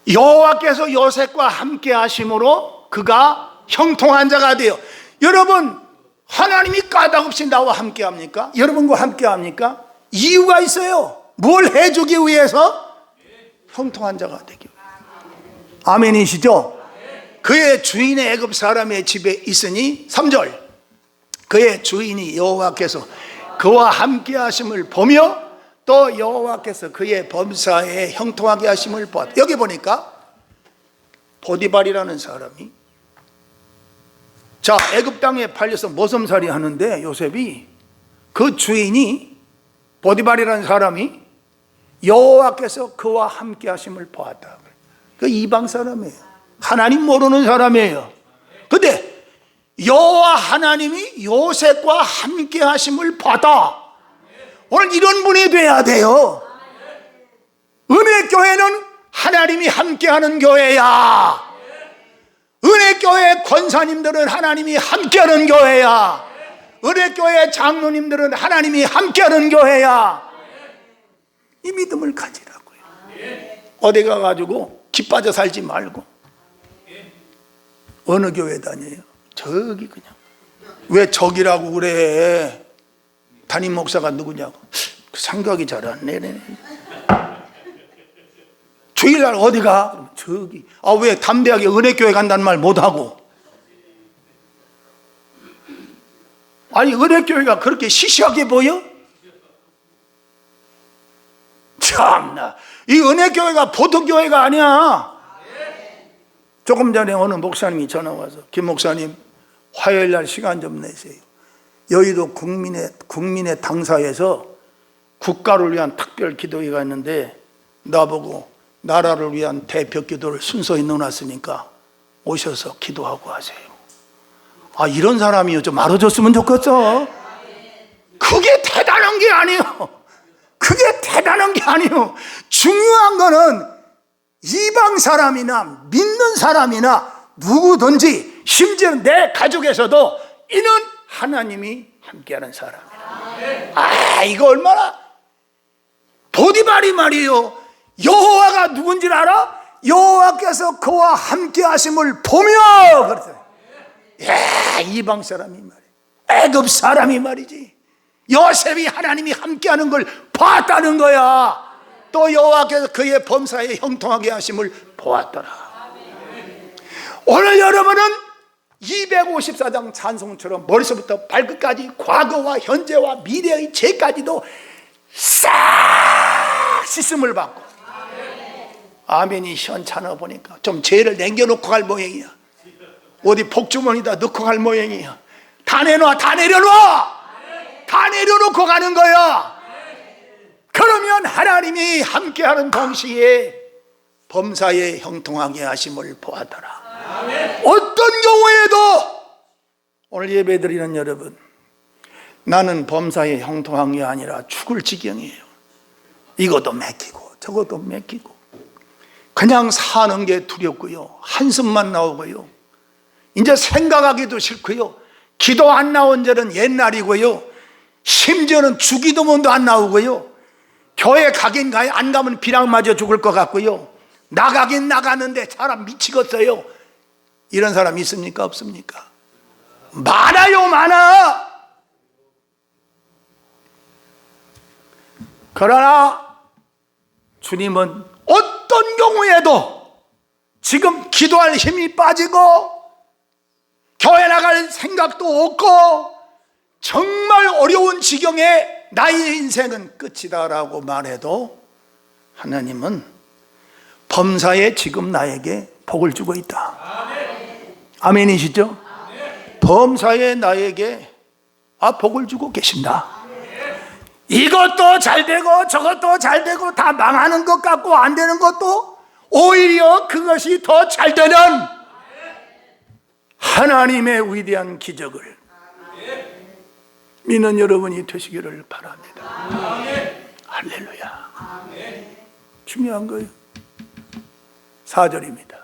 여호와께서 요셉과 함께 하심으로 그가 형통한 자가 되어. 여러분, 하나님이 까닭없이 나와 함께 합니까? 여러분과 함께 합니까? 이유가 있어요. 뭘 해주기 위해서? 형통한 자가 되기 위해서. 아멘이시죠? 그의 주인의 애굽 사람의 집에 있으니, 3절, 그의 주인이 여호와께서 그와 함께 하심을 보며 또 여호와께서 그의 범사에 형통하게 하심을 보았다. 여기 보니까 보디발이라는 사람이, 자, 애굽 땅에 팔려서 모섬살이 하는데 요셉이, 그 주인이, 보디발이라는 사람이 여호와께서 그와 함께 하심을 보았다. 그 이방 사람이에요. 하나님 모르는 사람이에요. 근데 여호와 하나님이 요셉과 함께 하심을 보았다. 오늘 이런 분이 돼야 돼요. 은혜교회는 하나님이 함께하는 교회야. 은혜교회 권사님들은 하나님이 함께하는 교회야. 은혜교회 장로님들은 하나님이 함께하는 교회야. 이 믿음을 가지라고요. 어디 가가지고 기빠져 살지 말고. 어느 교회 다녀요? 저기 그냥. 왜 저기라고 그래? 담임 목사가 누구냐고. 생각이 잘 안 내네. 주일날 어디 가? 저기. 아, 왜 담대하게 은혜교회 간다는 말 못하고. 아니, 은혜교회가 그렇게 시시하게 보여? 참나, 이 은혜교회가 보통 교회가 아니야. 조금 전에 어느 목사님이 전화 와서, 김 목사님 화요일날 시간 좀 내세요. 여의도 국민의 당사에서 국가를 위한 특별 기도회가 있는데 나보고 나라를 위한 대표 기도를 순서히 넣어놨으니까 오셔서 기도하고 하세요. 아, 이런 사람이요, 좀 알아줬으면 좋겠어. 그게 대단한 게 아니에요. 그게 대단한 게 아니에요. 중요한 거는 이방 사람이나 믿는 사람이나 누구든지, 심지어 내 가족에서도 이는 하나님이 함께하는 사람이라. 아, 이거 얼마나. 보디발이 말이에요, 여호와가 누군지 알아? 여호와께서 그와 함께 하심을 보며. 그랬어요. 야, 이방 사람이 말이야, 애굽 사람이 말이지, 요셉이 하나님이 함께하는 걸 봤다는 거야. 또 여호와께서 그의 범사에 형통하게 하심을 보았더라. 오늘 여러분은 254장 찬송처럼 머리서부터 발끝까지 과거와 현재와 미래의 죄까지도 싹 씻음을 받고 아멘이 시원찮아 보니까 좀 죄를 남겨놓고 갈 모양이야. 어디 복주머니다 넣고 갈 모양이야. 다 내놔, 다 내려놔, 다 내려놓고 가는 거야. 그러면 하나님이 함께하는 동시에 범사에 형통하게 하심을 보았더라. 어떤 경우에도 오늘 예배드리는 여러분, 나는 범사에 형통한 게 아니라 죽을 지경이에요. 이것도 맡기고 저것도 맡기고 그냥 사는 게 두렵고요, 한숨만 나오고요, 이제 생각하기도 싫고요, 기도 안 나온 절은 옛날이고요, 심지어는 주기도문도 안 나오고요, 교회 가긴 가요, 안 가면 비랑 맞아 죽을 것 같고요, 나가긴 나가는데 사람 미치겠어요. 이런 사람 있습니까? 없습니까? 많아요, 많아. 그러나 주님은 어떤 경우에도 지금 기도할 힘이 빠지고 교회 나갈 생각도 없고 정말 어려운 지경에 나의 인생은 끝이다라고 말해도 하나님은 범사에 지금 나에게 복을 주고 있다. 아멘이시죠? 범사에 나에게 복을 주고 계신다. 이것도 잘 되고 저것도 잘 되고 다 망하는 것 같고 안 되는 것도 오히려 그것이 더 잘 되는 하나님의 위대한 기적을 믿는 여러분이 되시기를 바랍니다. 할렐루야. 중요한 거예요. 4절입니다.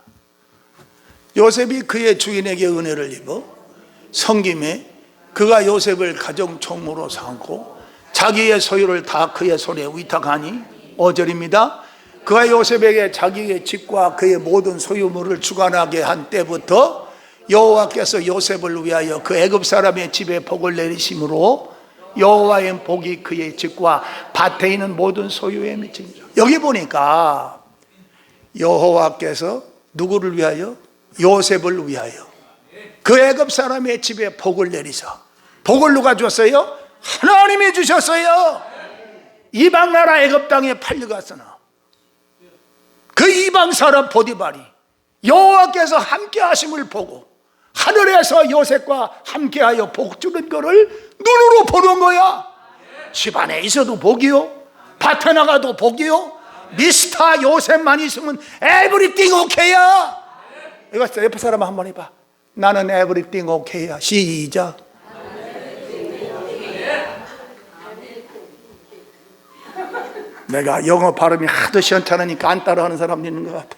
요셉이 그의 주인에게 은혜를 입어 섬김에 그가 요셉을 가정 총무로 삼고 자기의 소유를 다 그의 손에 위탁하니 5절입니다. 그가 요셉에게 자기의 집과 그의 모든 소유물을 주관하게 한 때부터 여호와께서 요셉을 위하여 그 애굽 사람의 집에 복을 내리심으로 여호와의 복이 그의 집과 밭에 있는 모든 소유에 미칩니다. 여기 보니까 여호와께서 누구를 위하여? 요셉을 위하여 그 애굽 사람의 집에 복을 내리사. 복을 누가 줬어요? 하나님이 주셨어요. 이방 나라 애굽 땅에 팔려갔으나 그 이방 사람 보디발이 여호와께서 함께 하심을 보고 하늘에서 요셉과 함께하여 복 주는 것을 눈으로 보는 거야. 집안에 있어도 복이요, 밭에 나가도 복이요, 미스터 요셉만 있으면 에브리띵 오케이야. 이거 옆에 사람 한번 해봐. 나는 에브리띵 오케이야. 시작. 내가 영어 발음이 하도 시원찮으니까 안 따라하는 사람 있는 것 같아.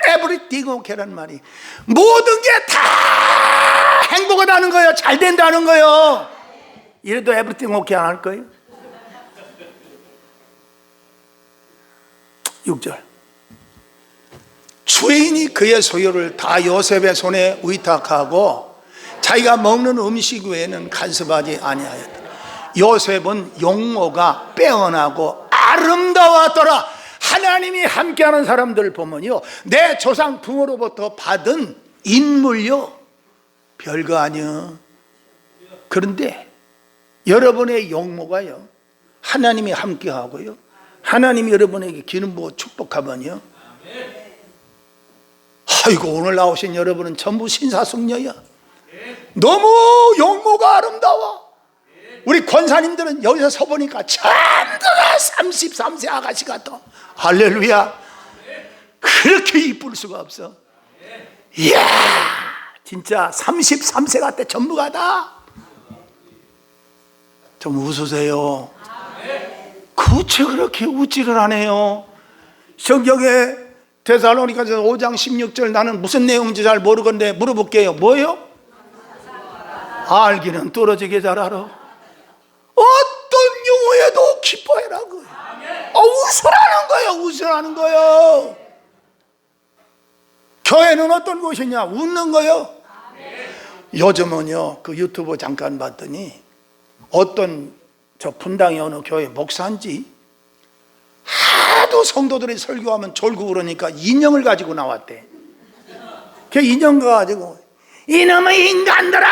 에브리띵 오케이라는 말이 모든 게 다 행복하다는 거예요. 잘 된다는 거예요. 이래도 에브리띵 오케이 안 할 거예요? 6절. 주인이 그의 소유를 다 요셉의 손에 위탁하고 자기가 먹는 음식 외에는 간섭하지 아니하였다. 요셉은 용모가 빼어나고 아름다웠더라. 하나님이 함께하는 사람들 보면요, 내 조상 부모로부터 받은 인물요 별거 아니요. 그런데 여러분의 용모가요 하나님이 함께하고요, 하나님이 여러분에게 기름 부어 축복하면요, 아이고 오늘 나오신 여러분은 전부 신사숙녀야. 너무 용모가 아름다워. 우리 권사님들은 여기서 서보니까 전부 다 33세 아가씨 같아. 할렐루야. 그렇게 이쁠 수가 없어. 이야 진짜 33세 같아. 전부가 다. 좀 웃으세요. 그치 그렇게 웃지를 않아요. 성경에 데살로니가서 5장 16절 나는 무슨 내용인지 잘 모르겠는데 물어볼게요. 뭐예요? 알기는 뚫어지게 잘 알아. 어떤 경우에도 기뻐해라고요. 웃으라는 거예요. 웃으라는 거예요. 교회는 어떤 곳이냐? 웃는 거예요. 요즘은요 그 유튜브 잠깐 봤더니 어떤 저 분당의 어느 교회 목사인지 하도 성도들이 설교하면 졸고 그러니까 인형을 가지고 나왔대. 그 인형 가지고 이놈의 인간들아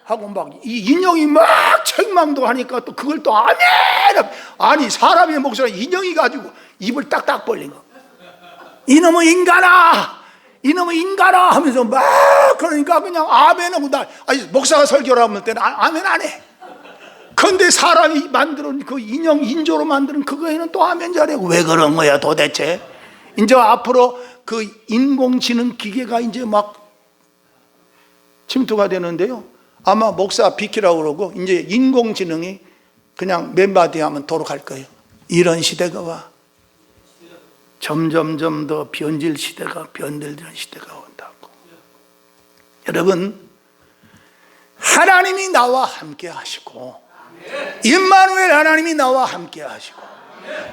하고 막 이 인형이 막 책망도 하니까 또 그걸 또 아멘 아니 사람의 목소리 인형이 가지고 입을 딱딱 벌린 거. 이놈의 인간아, 이놈의 인간아 하면서 막 그러니까 그냥 아멘 하고 아니 목사가 설교를 하면 때는 아멘 안 해. 근데 사람이 만드는 그 인형 인조로 만드는 그거에는 또 아멘 잘해. 왜 그런 거야 도대체? 이제 앞으로 그 인공지능 기계가 이제 막 침투가 되는데요. 아마 목사 비키라고 그러고 이제 인공지능이 그냥 몇 마디 하면 도록할 거예요. 이런 시대가 와. 점점점 더 변질 시대가 변질되는 시대가 온다고. 여러분, 하나님이 나와 함께 하시고 임마누엘 하나님이 나와 함께 하시고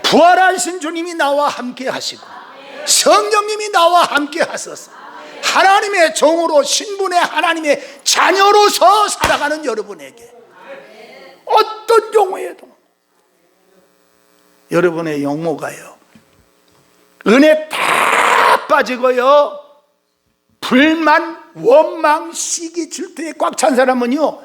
부활하신 주님이 나와 함께 하시고 성령님이 나와 함께 하소서. 하나님의 종으로 신분의 하나님의 자녀로서 살아가는 여러분에게 어떤 경우에도 여러분의 영모가요 은혜 다 빠지고요 불만, 원망, 시기, 질투에 꽉 찬 사람은요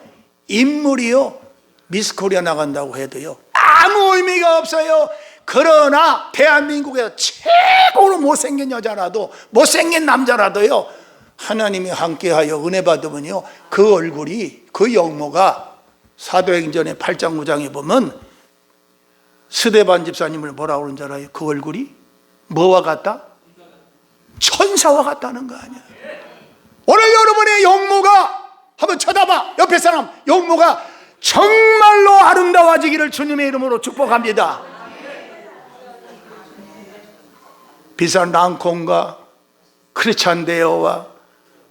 인물이요 미스코리아 나간다고 해도요 아무 의미가 없어요. 그러나 대한민국에서 최고로 못생긴 여자라도 못생긴 남자라도요 하나님이 함께하여 은혜 받으면요 그 얼굴이 그 영모가 사도행전의 8장 9장에 보면 스데반 집사님을 뭐라고 그러는 줄 알아요? 그 얼굴이 뭐와 같다? 천사와 같다는 거 아니야. 오늘 여러분의 영모가 한번 쳐다봐. 옆에 사람 영모가 정말로 아름다워지기를 주님의 이름으로 축복합니다. 비싼 랑콤과 크리스찬 데어와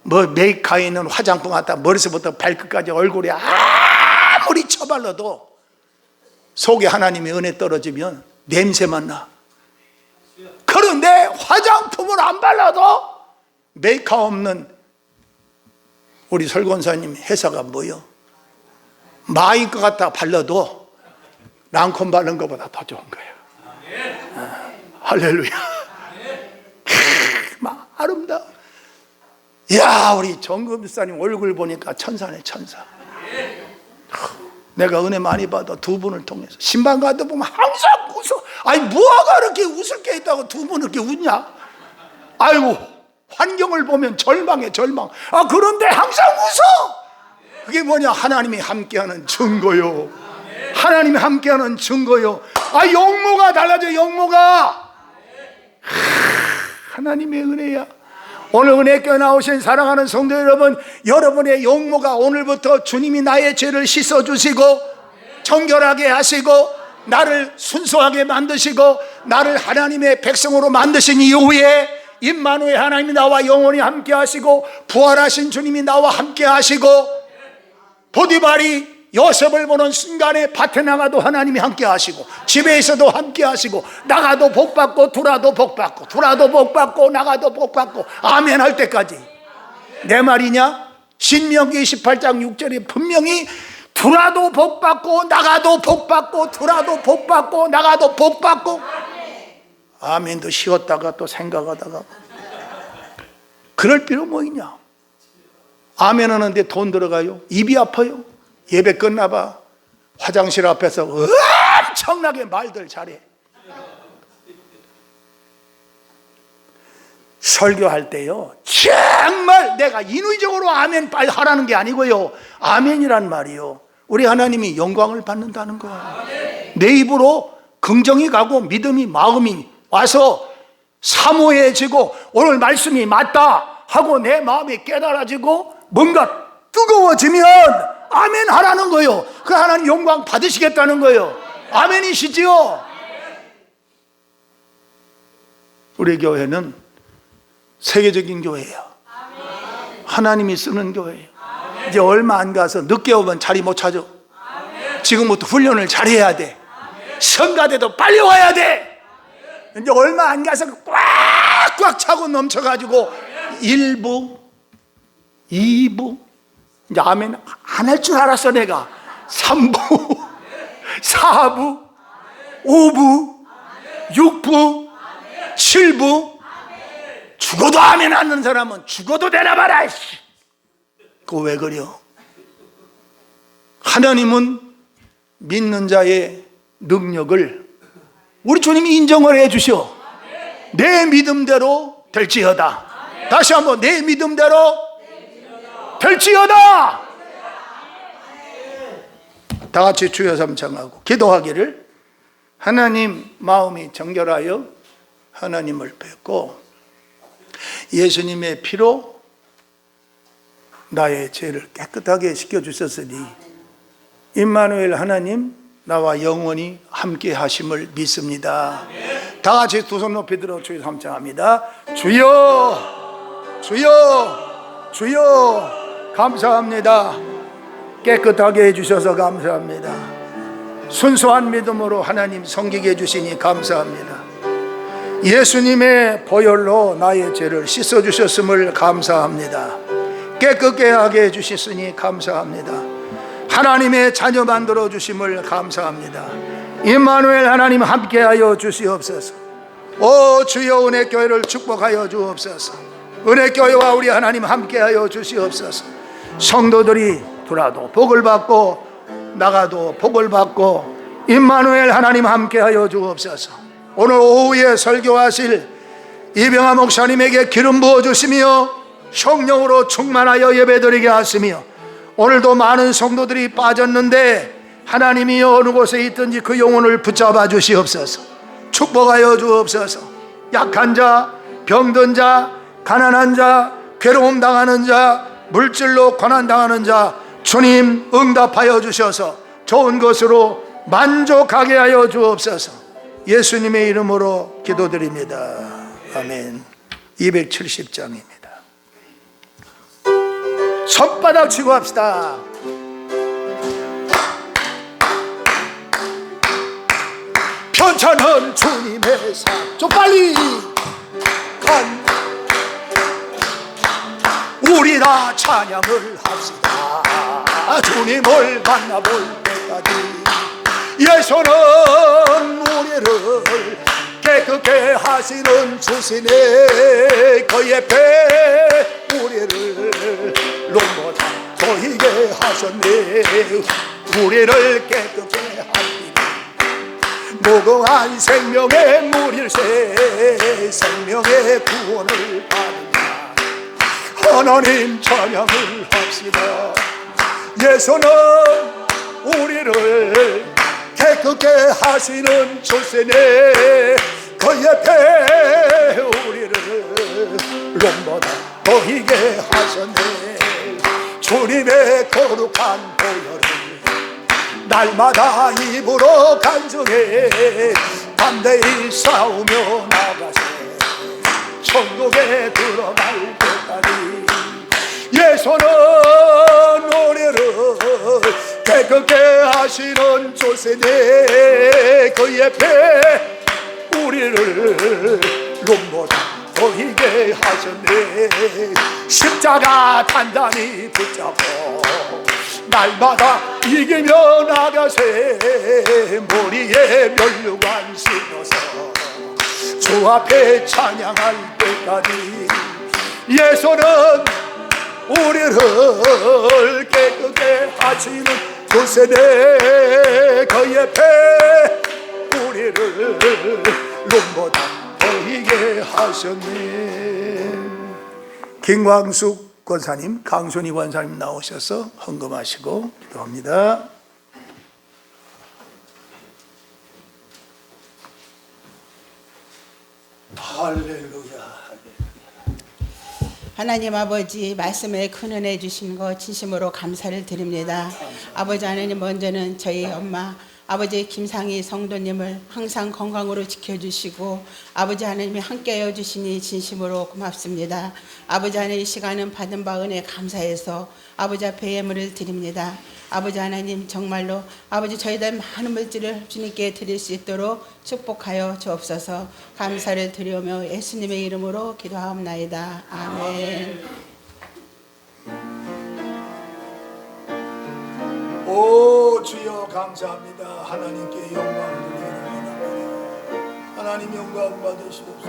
뭐 메이카에 있는 화장품 갖다 머리서부터 발끝까지 얼굴에 아무리 쳐발라도 속에 하나님의 은혜 떨어지면 냄새만 나. 그런데 화장품을 안 발라도 메이크업 없는 우리 설권사님 회사가 뭐요? 마인 것 같다 발라도 랑콤 바른 것보다 더 좋은 거예요. 할렐루야. 막 아름다워. 야, 우리 정금사님 얼굴 보니까 천사네, 천사. 내가 은혜 많이 받아 두 분을 통해서 신방 가다 보면 항상 웃어. 아니 뭐가 그렇게 웃을 게 있다고 두 분 이렇게 웃냐? 아이고 환경을 보면 절망해 절망. 아 그런데 항상 웃어. 그게 뭐냐? 하나님이 함께하는 증거요. 하나님이 함께하는 증거요. 아 영모가 달라져. 영모가 하나님의 은혜야. 오늘 은혜교회 나오신 사랑하는 성도 여러분, 여러분의 영모가 오늘부터 주님이 나의 죄를 씻어주시고 정결하게 하시고 나를 순수하게 만드시고 나를 하나님의 백성으로 만드신 이후에 임마누엘 하나님이 나와 영원히 함께 하시고 부활하신 주님이 나와 함께 하시고 보디발이 요셉을 보는 순간에 밭에 나가도 하나님이 함께 하시고 집에 있어도 함께 하시고 나가도 복받고 들어와도 복받고 들어와도 복받고 나가도 복받고 아멘 할 때까지. 내 말이냐? 신명기 28장 6절에 분명히 들어와도 복받고 나가도 복받고 들어와도 복받고 나가도 복받고. 아멘도 쉬었다가 또 생각하다가 그럴 필요 뭐 있냐? 아멘 하는데 돈 들어가요? 입이 아파요? 예배 끝나봐 화장실 앞에서 엄청나게 말들 잘해. 설교할 때요 정말 내가 인위적으로 아멘 빨리 하라는 게 아니고요 아멘이란 말이요 우리 하나님이 영광을 받는다는 거야. 내 입으로 긍정이 가고 믿음이 마음이 와서 사모해지고 오늘 말씀이 맞다 하고 내 마음이 깨달아지고 뭔가 뜨거워지면 아멘 하라는 거예요. 그 하나님 영광 받으시겠다는 거예요. 아멘이시지요? 우리 교회는 세계적인 교회예요. 하나님이 쓰는 교회예요. 이제 얼마 안 가서 늦게 오면 자리 못 찾아. 지금부터 훈련을 잘해야 돼. 성가대도 빨리 와야 돼. 이제 얼마 안 가서 꽉꽉 차고 넘쳐가지고 1부 2부 이제 아멘 안 할 줄 알았어 내가. 3부 4부 5부 6부 7부 죽어도 아멘 안 하는 사람은 죽어도 내려봐라. 그거 왜 그래요? 하나님은 믿는 자의 능력을 우리 주님이 인정을 해 주셔. 내 믿음대로 될지어다. 다시 한번, 내 믿음대로 될지어다. 다 같이 주여 삼창하고 기도하기를, 하나님 마음이 정결하여 하나님을 뵙고 예수님의 피로 나의 죄를 깨끗하게 씻겨주셨으니 임마누엘 하나님 나와 영원히 함께 하심을 믿습니다. 다 같이 두 손 높이 들어 주여 삼창합니다. 주여, 주여, 주여, 감사합니다. 깨끗하게 해주셔서 감사합니다. 순수한 믿음으로 하나님 섬기게 해주시니 감사합니다. 예수님의 보혈로 나의 죄를 씻어주셨음을 감사합니다. 깨끗게 하게 해주셨으니 감사합니다. 하나님의 자녀 만들어 주심을 감사합니다. 임마누엘 하나님 함께하여 주시옵소서. 오 주여, 은혜교회를 축복하여 주옵소서. 은혜교회와 우리 하나님 함께하여 주시옵소서. 성도들이 들어도 복을 받고 나가도 복을 받고 임마누엘 하나님 함께하여 주옵소서. 오늘 오후에 설교하실 이병하 목사님에게 기름 부어주시며 성령으로 충만하여 예배드리게 하시며, 오늘도 많은 성도들이 빠졌는데 하나님이 어느 곳에 있든지 그 영혼을 붙잡아 주시옵소서. 축복하여 주옵소서. 약한 자, 병든 자, 가난한 자, 괴로움 당하는 자, 물질로 고난당하는 자, 주님 응답하여 주셔서 좋은 것으로 만족하게 하여 주옵소서. 예수님의 이름으로 기도드립니다. 아멘. 270장입니다. 손바닥 치고 합시다. 편찮은 주님의 상, 좀 빨리 간 우리 다 찬양을 합시다. 주님을 만나볼 때까지 예수는 우리를 깨끗게 하시는 주시네. 그의 배 우리를 롬보다 보이게 하셨네. 우리를 깨끗게 하시니 무궁한 생명의 물일새 생명의 구원을 받으라. 하나님 찬양을 합시다. 예수는 우리를 깨끗게 하시는 주시네. 그의 배 우리를 롬보다 보이게 하셨네. 주님의 거룩한 보혈을 날마다 입으로 간증해 담대히 싸우며 나가세. 천국에 들어갈 때까지 예수는 우리를 깨끗게 하시는 주시네. 그의 배 우리를 롬보다 보이게 하셨네. 십자가 단단히 붙잡고 날마다 이기며 나가세. 머리에 면류관 신어서 주 앞에 찬양할 때까지 예수는 우리를 깨끗게 하시는 주시네. 그의 배 우리를 롬보다 보이게 하셨네. 김광숙 권사님, 강순희 권사님 나오셔서 헌금하시고 기도합니다. 할렐루야. 하나님 아버지, 말씀에 큰 은혜 주신 거 진심으로 감사를 드립니다. 아버지 하나님, 먼저는 저희 엄마 아버지 김상희 성도님을 항상 건강으로 지켜주시고 아버지 하나님이 함께하여 주시니 진심으로 고맙습니다. 아버지 하나님, 이 시간은 받은 바 은혜 감사해서 아버지 앞에 예물을 드립니다. 아버지 하나님, 정말로 아버지 저희들 많은 물질을 주님께 드릴 수 있도록 축복하여 주옵소서. 감사를 드리오며 예수님의 이름으로 기도하옵나이다. 아멘. 오 주여 감사합니다. 하나님께 영광 돌리기를 원합니다. 하나님 영광 받으시옵소서.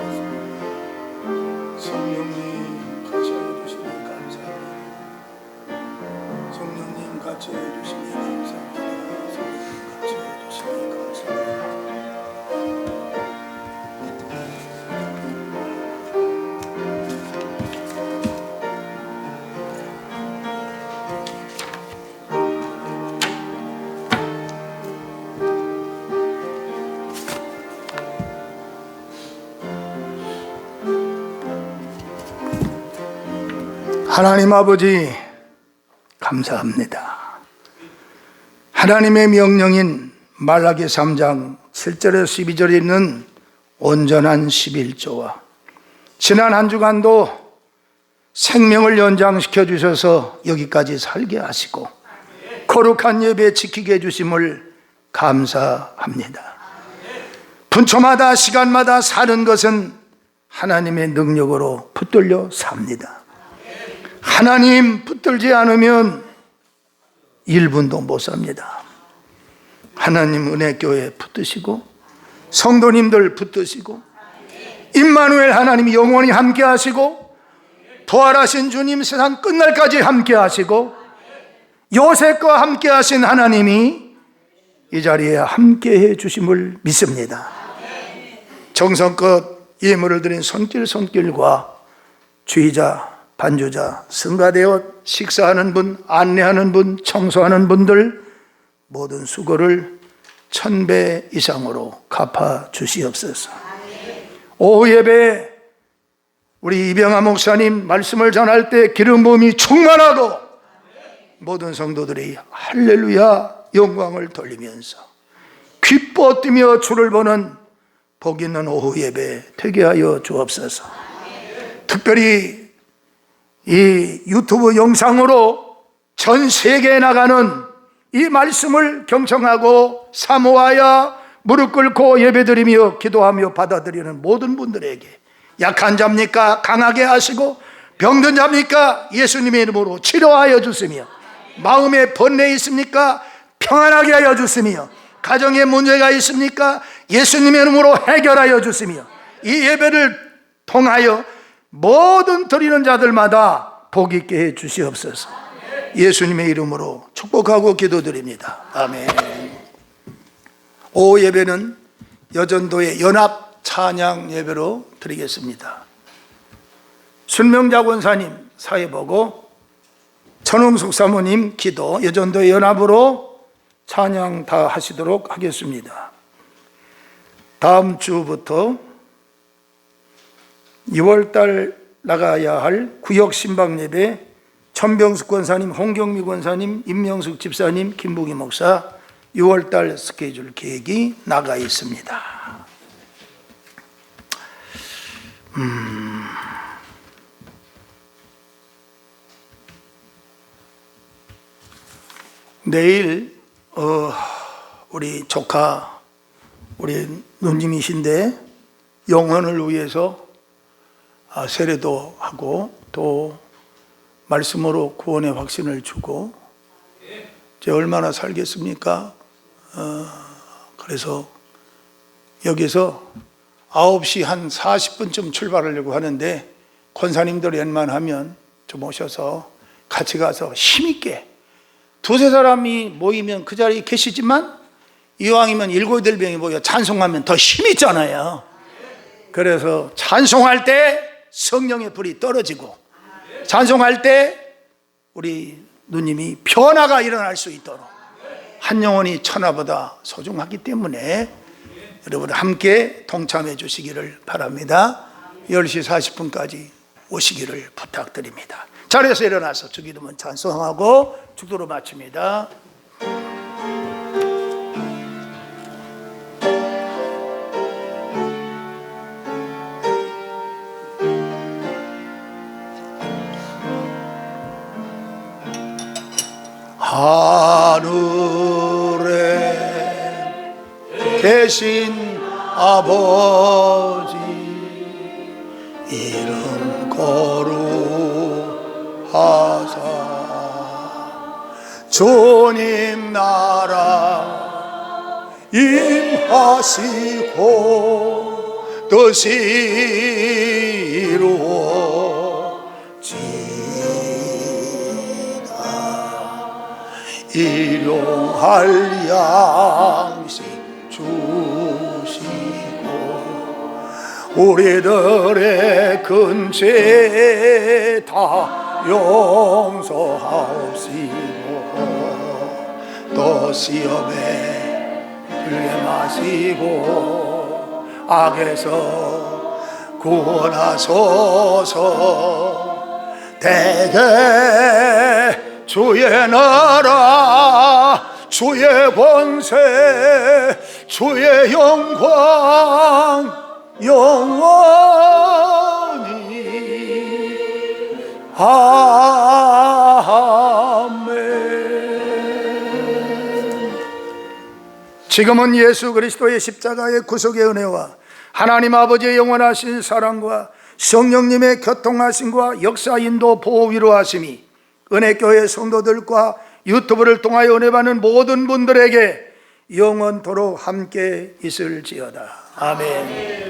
성령님 같이 해주시니 감사합니다. 성령님 같이 해주시니 감사합니다. 성령님 같이 해주시니 감사합니다. 하나님 아버지 감사합니다. 하나님의 명령인 말라기 3장 7절에서 12절에 있는 온전한 11조와 지난 한 주간도 생명을 연장시켜 주셔서 여기까지 살게 하시고 거룩한 예배 지키게 해주심을 감사합니다. 분초마다 시간마다 사는 것은 하나님의 능력으로 붙들려 삽니다. 하나님 붙들지 않으면 1분도 못 삽니다. 하나님 은혜교회 붙드시고 성도님들 붙드시고 임마누엘 하나님이 영원히 함께 하시고 부활하신 주님 세상 끝날까지 함께 하시고 요셉과 함께 하신 하나님이 이 자리에 함께 해 주심을 믿습니다. 정성껏 예물을 드린 손길과 주의자, 반주자, 성가되어 식사하는 분, 안내하는 분, 청소하는 분들 모든 수고를 1000배 이상으로 갚아 주시옵소서. 오후 예배 우리 이병하 목사님 말씀을 전할 때 기름 부음이 충만하고 모든 성도들이 할렐루야 영광을 돌리면서 기뻐 뛰며 주를 보는 복 있는 오후 예배 되게 하여 주옵소서. 특별히 이 유튜브 영상으로 전 세계에 나가는 이 말씀을 경청하고 사모하여 무릎 꿇고 예배드리며 기도하며 받아들이는 모든 분들에게 약한 자입니까? 강하게 하시고 병든 자입니까? 예수님의 이름으로 치료하여 주시며 마음에 번뇌 있습니까? 평안하게 하여 주시며 가정에 문제가 있습니까? 예수님의 이름으로 해결하여 주시며 이 예배를 통하여 모든 드리는 자들마다 복 있게 해 주시옵소서. 예수님의 이름으로 축복하고 기도드립니다. 아멘. 오후 예배는 여전도의 연합 찬양 예배로 드리겠습니다. 순명자 권사님 사회 보고 전홍숙 사모님 기도 여전도의 연합으로 찬양 다 하시도록 하겠습니다. 다음 주부터 6월달 나가야 할 구역 신방 예배 천병숙 권사님, 홍경미 권사님, 임명숙 집사님, 김부기 목사 6월달 스케줄 계획이 나가 있습니다. 내일 우리 조카 우리 누님이신데 영혼을 위해서 세례도 하고 또 말씀으로 구원의 확신을 주고 이제 얼마나 살겠습니까? 그래서 여기서 9시 한 40분쯤 출발하려고 하는데 권사님들 웬만하면 좀 오셔서 같이 가서 힘있게 두세 사람이 모이면 그 자리에 계시지만 이왕이면 7-8명이 모여 찬송하면 더 힘있잖아요. 그래서 찬송할 때 성령의 불이 떨어지고 찬송할 때 우리 누님이 변화가 일어날 수 있도록 한 영혼이 천하보다 소중하기 때문에 여러분 함께 동참해 주시기를 바랍니다. 10시 40분까지 오시기를 부탁드립니다. 자리에서 일어나서 주기 이름은 찬송하고 축도로 마칩니다. 하늘에 계신 아버지 이름 거룩하사 주님 나라 임하시고 뜻이 이루어지다 일용할 양식 주시고 우리들의 큰 죄 다 용서하옵시고 또 시험에 들게 마시고 악에서 구원하소서 대대 주의 나라 주의 권세 주의 영광 영원히 아멘. 지금은 예수 그리스도의 십자가의 구속의 은혜와 하나님 아버지의 영원하신 사랑과 성령님의 교통하심과 역사 인도 보호 위로하심이 은혜교회 성도들과 유튜브를 통하여 은혜 받는 모든 분들에게 영원토록 함께 있을지어다. 아멘.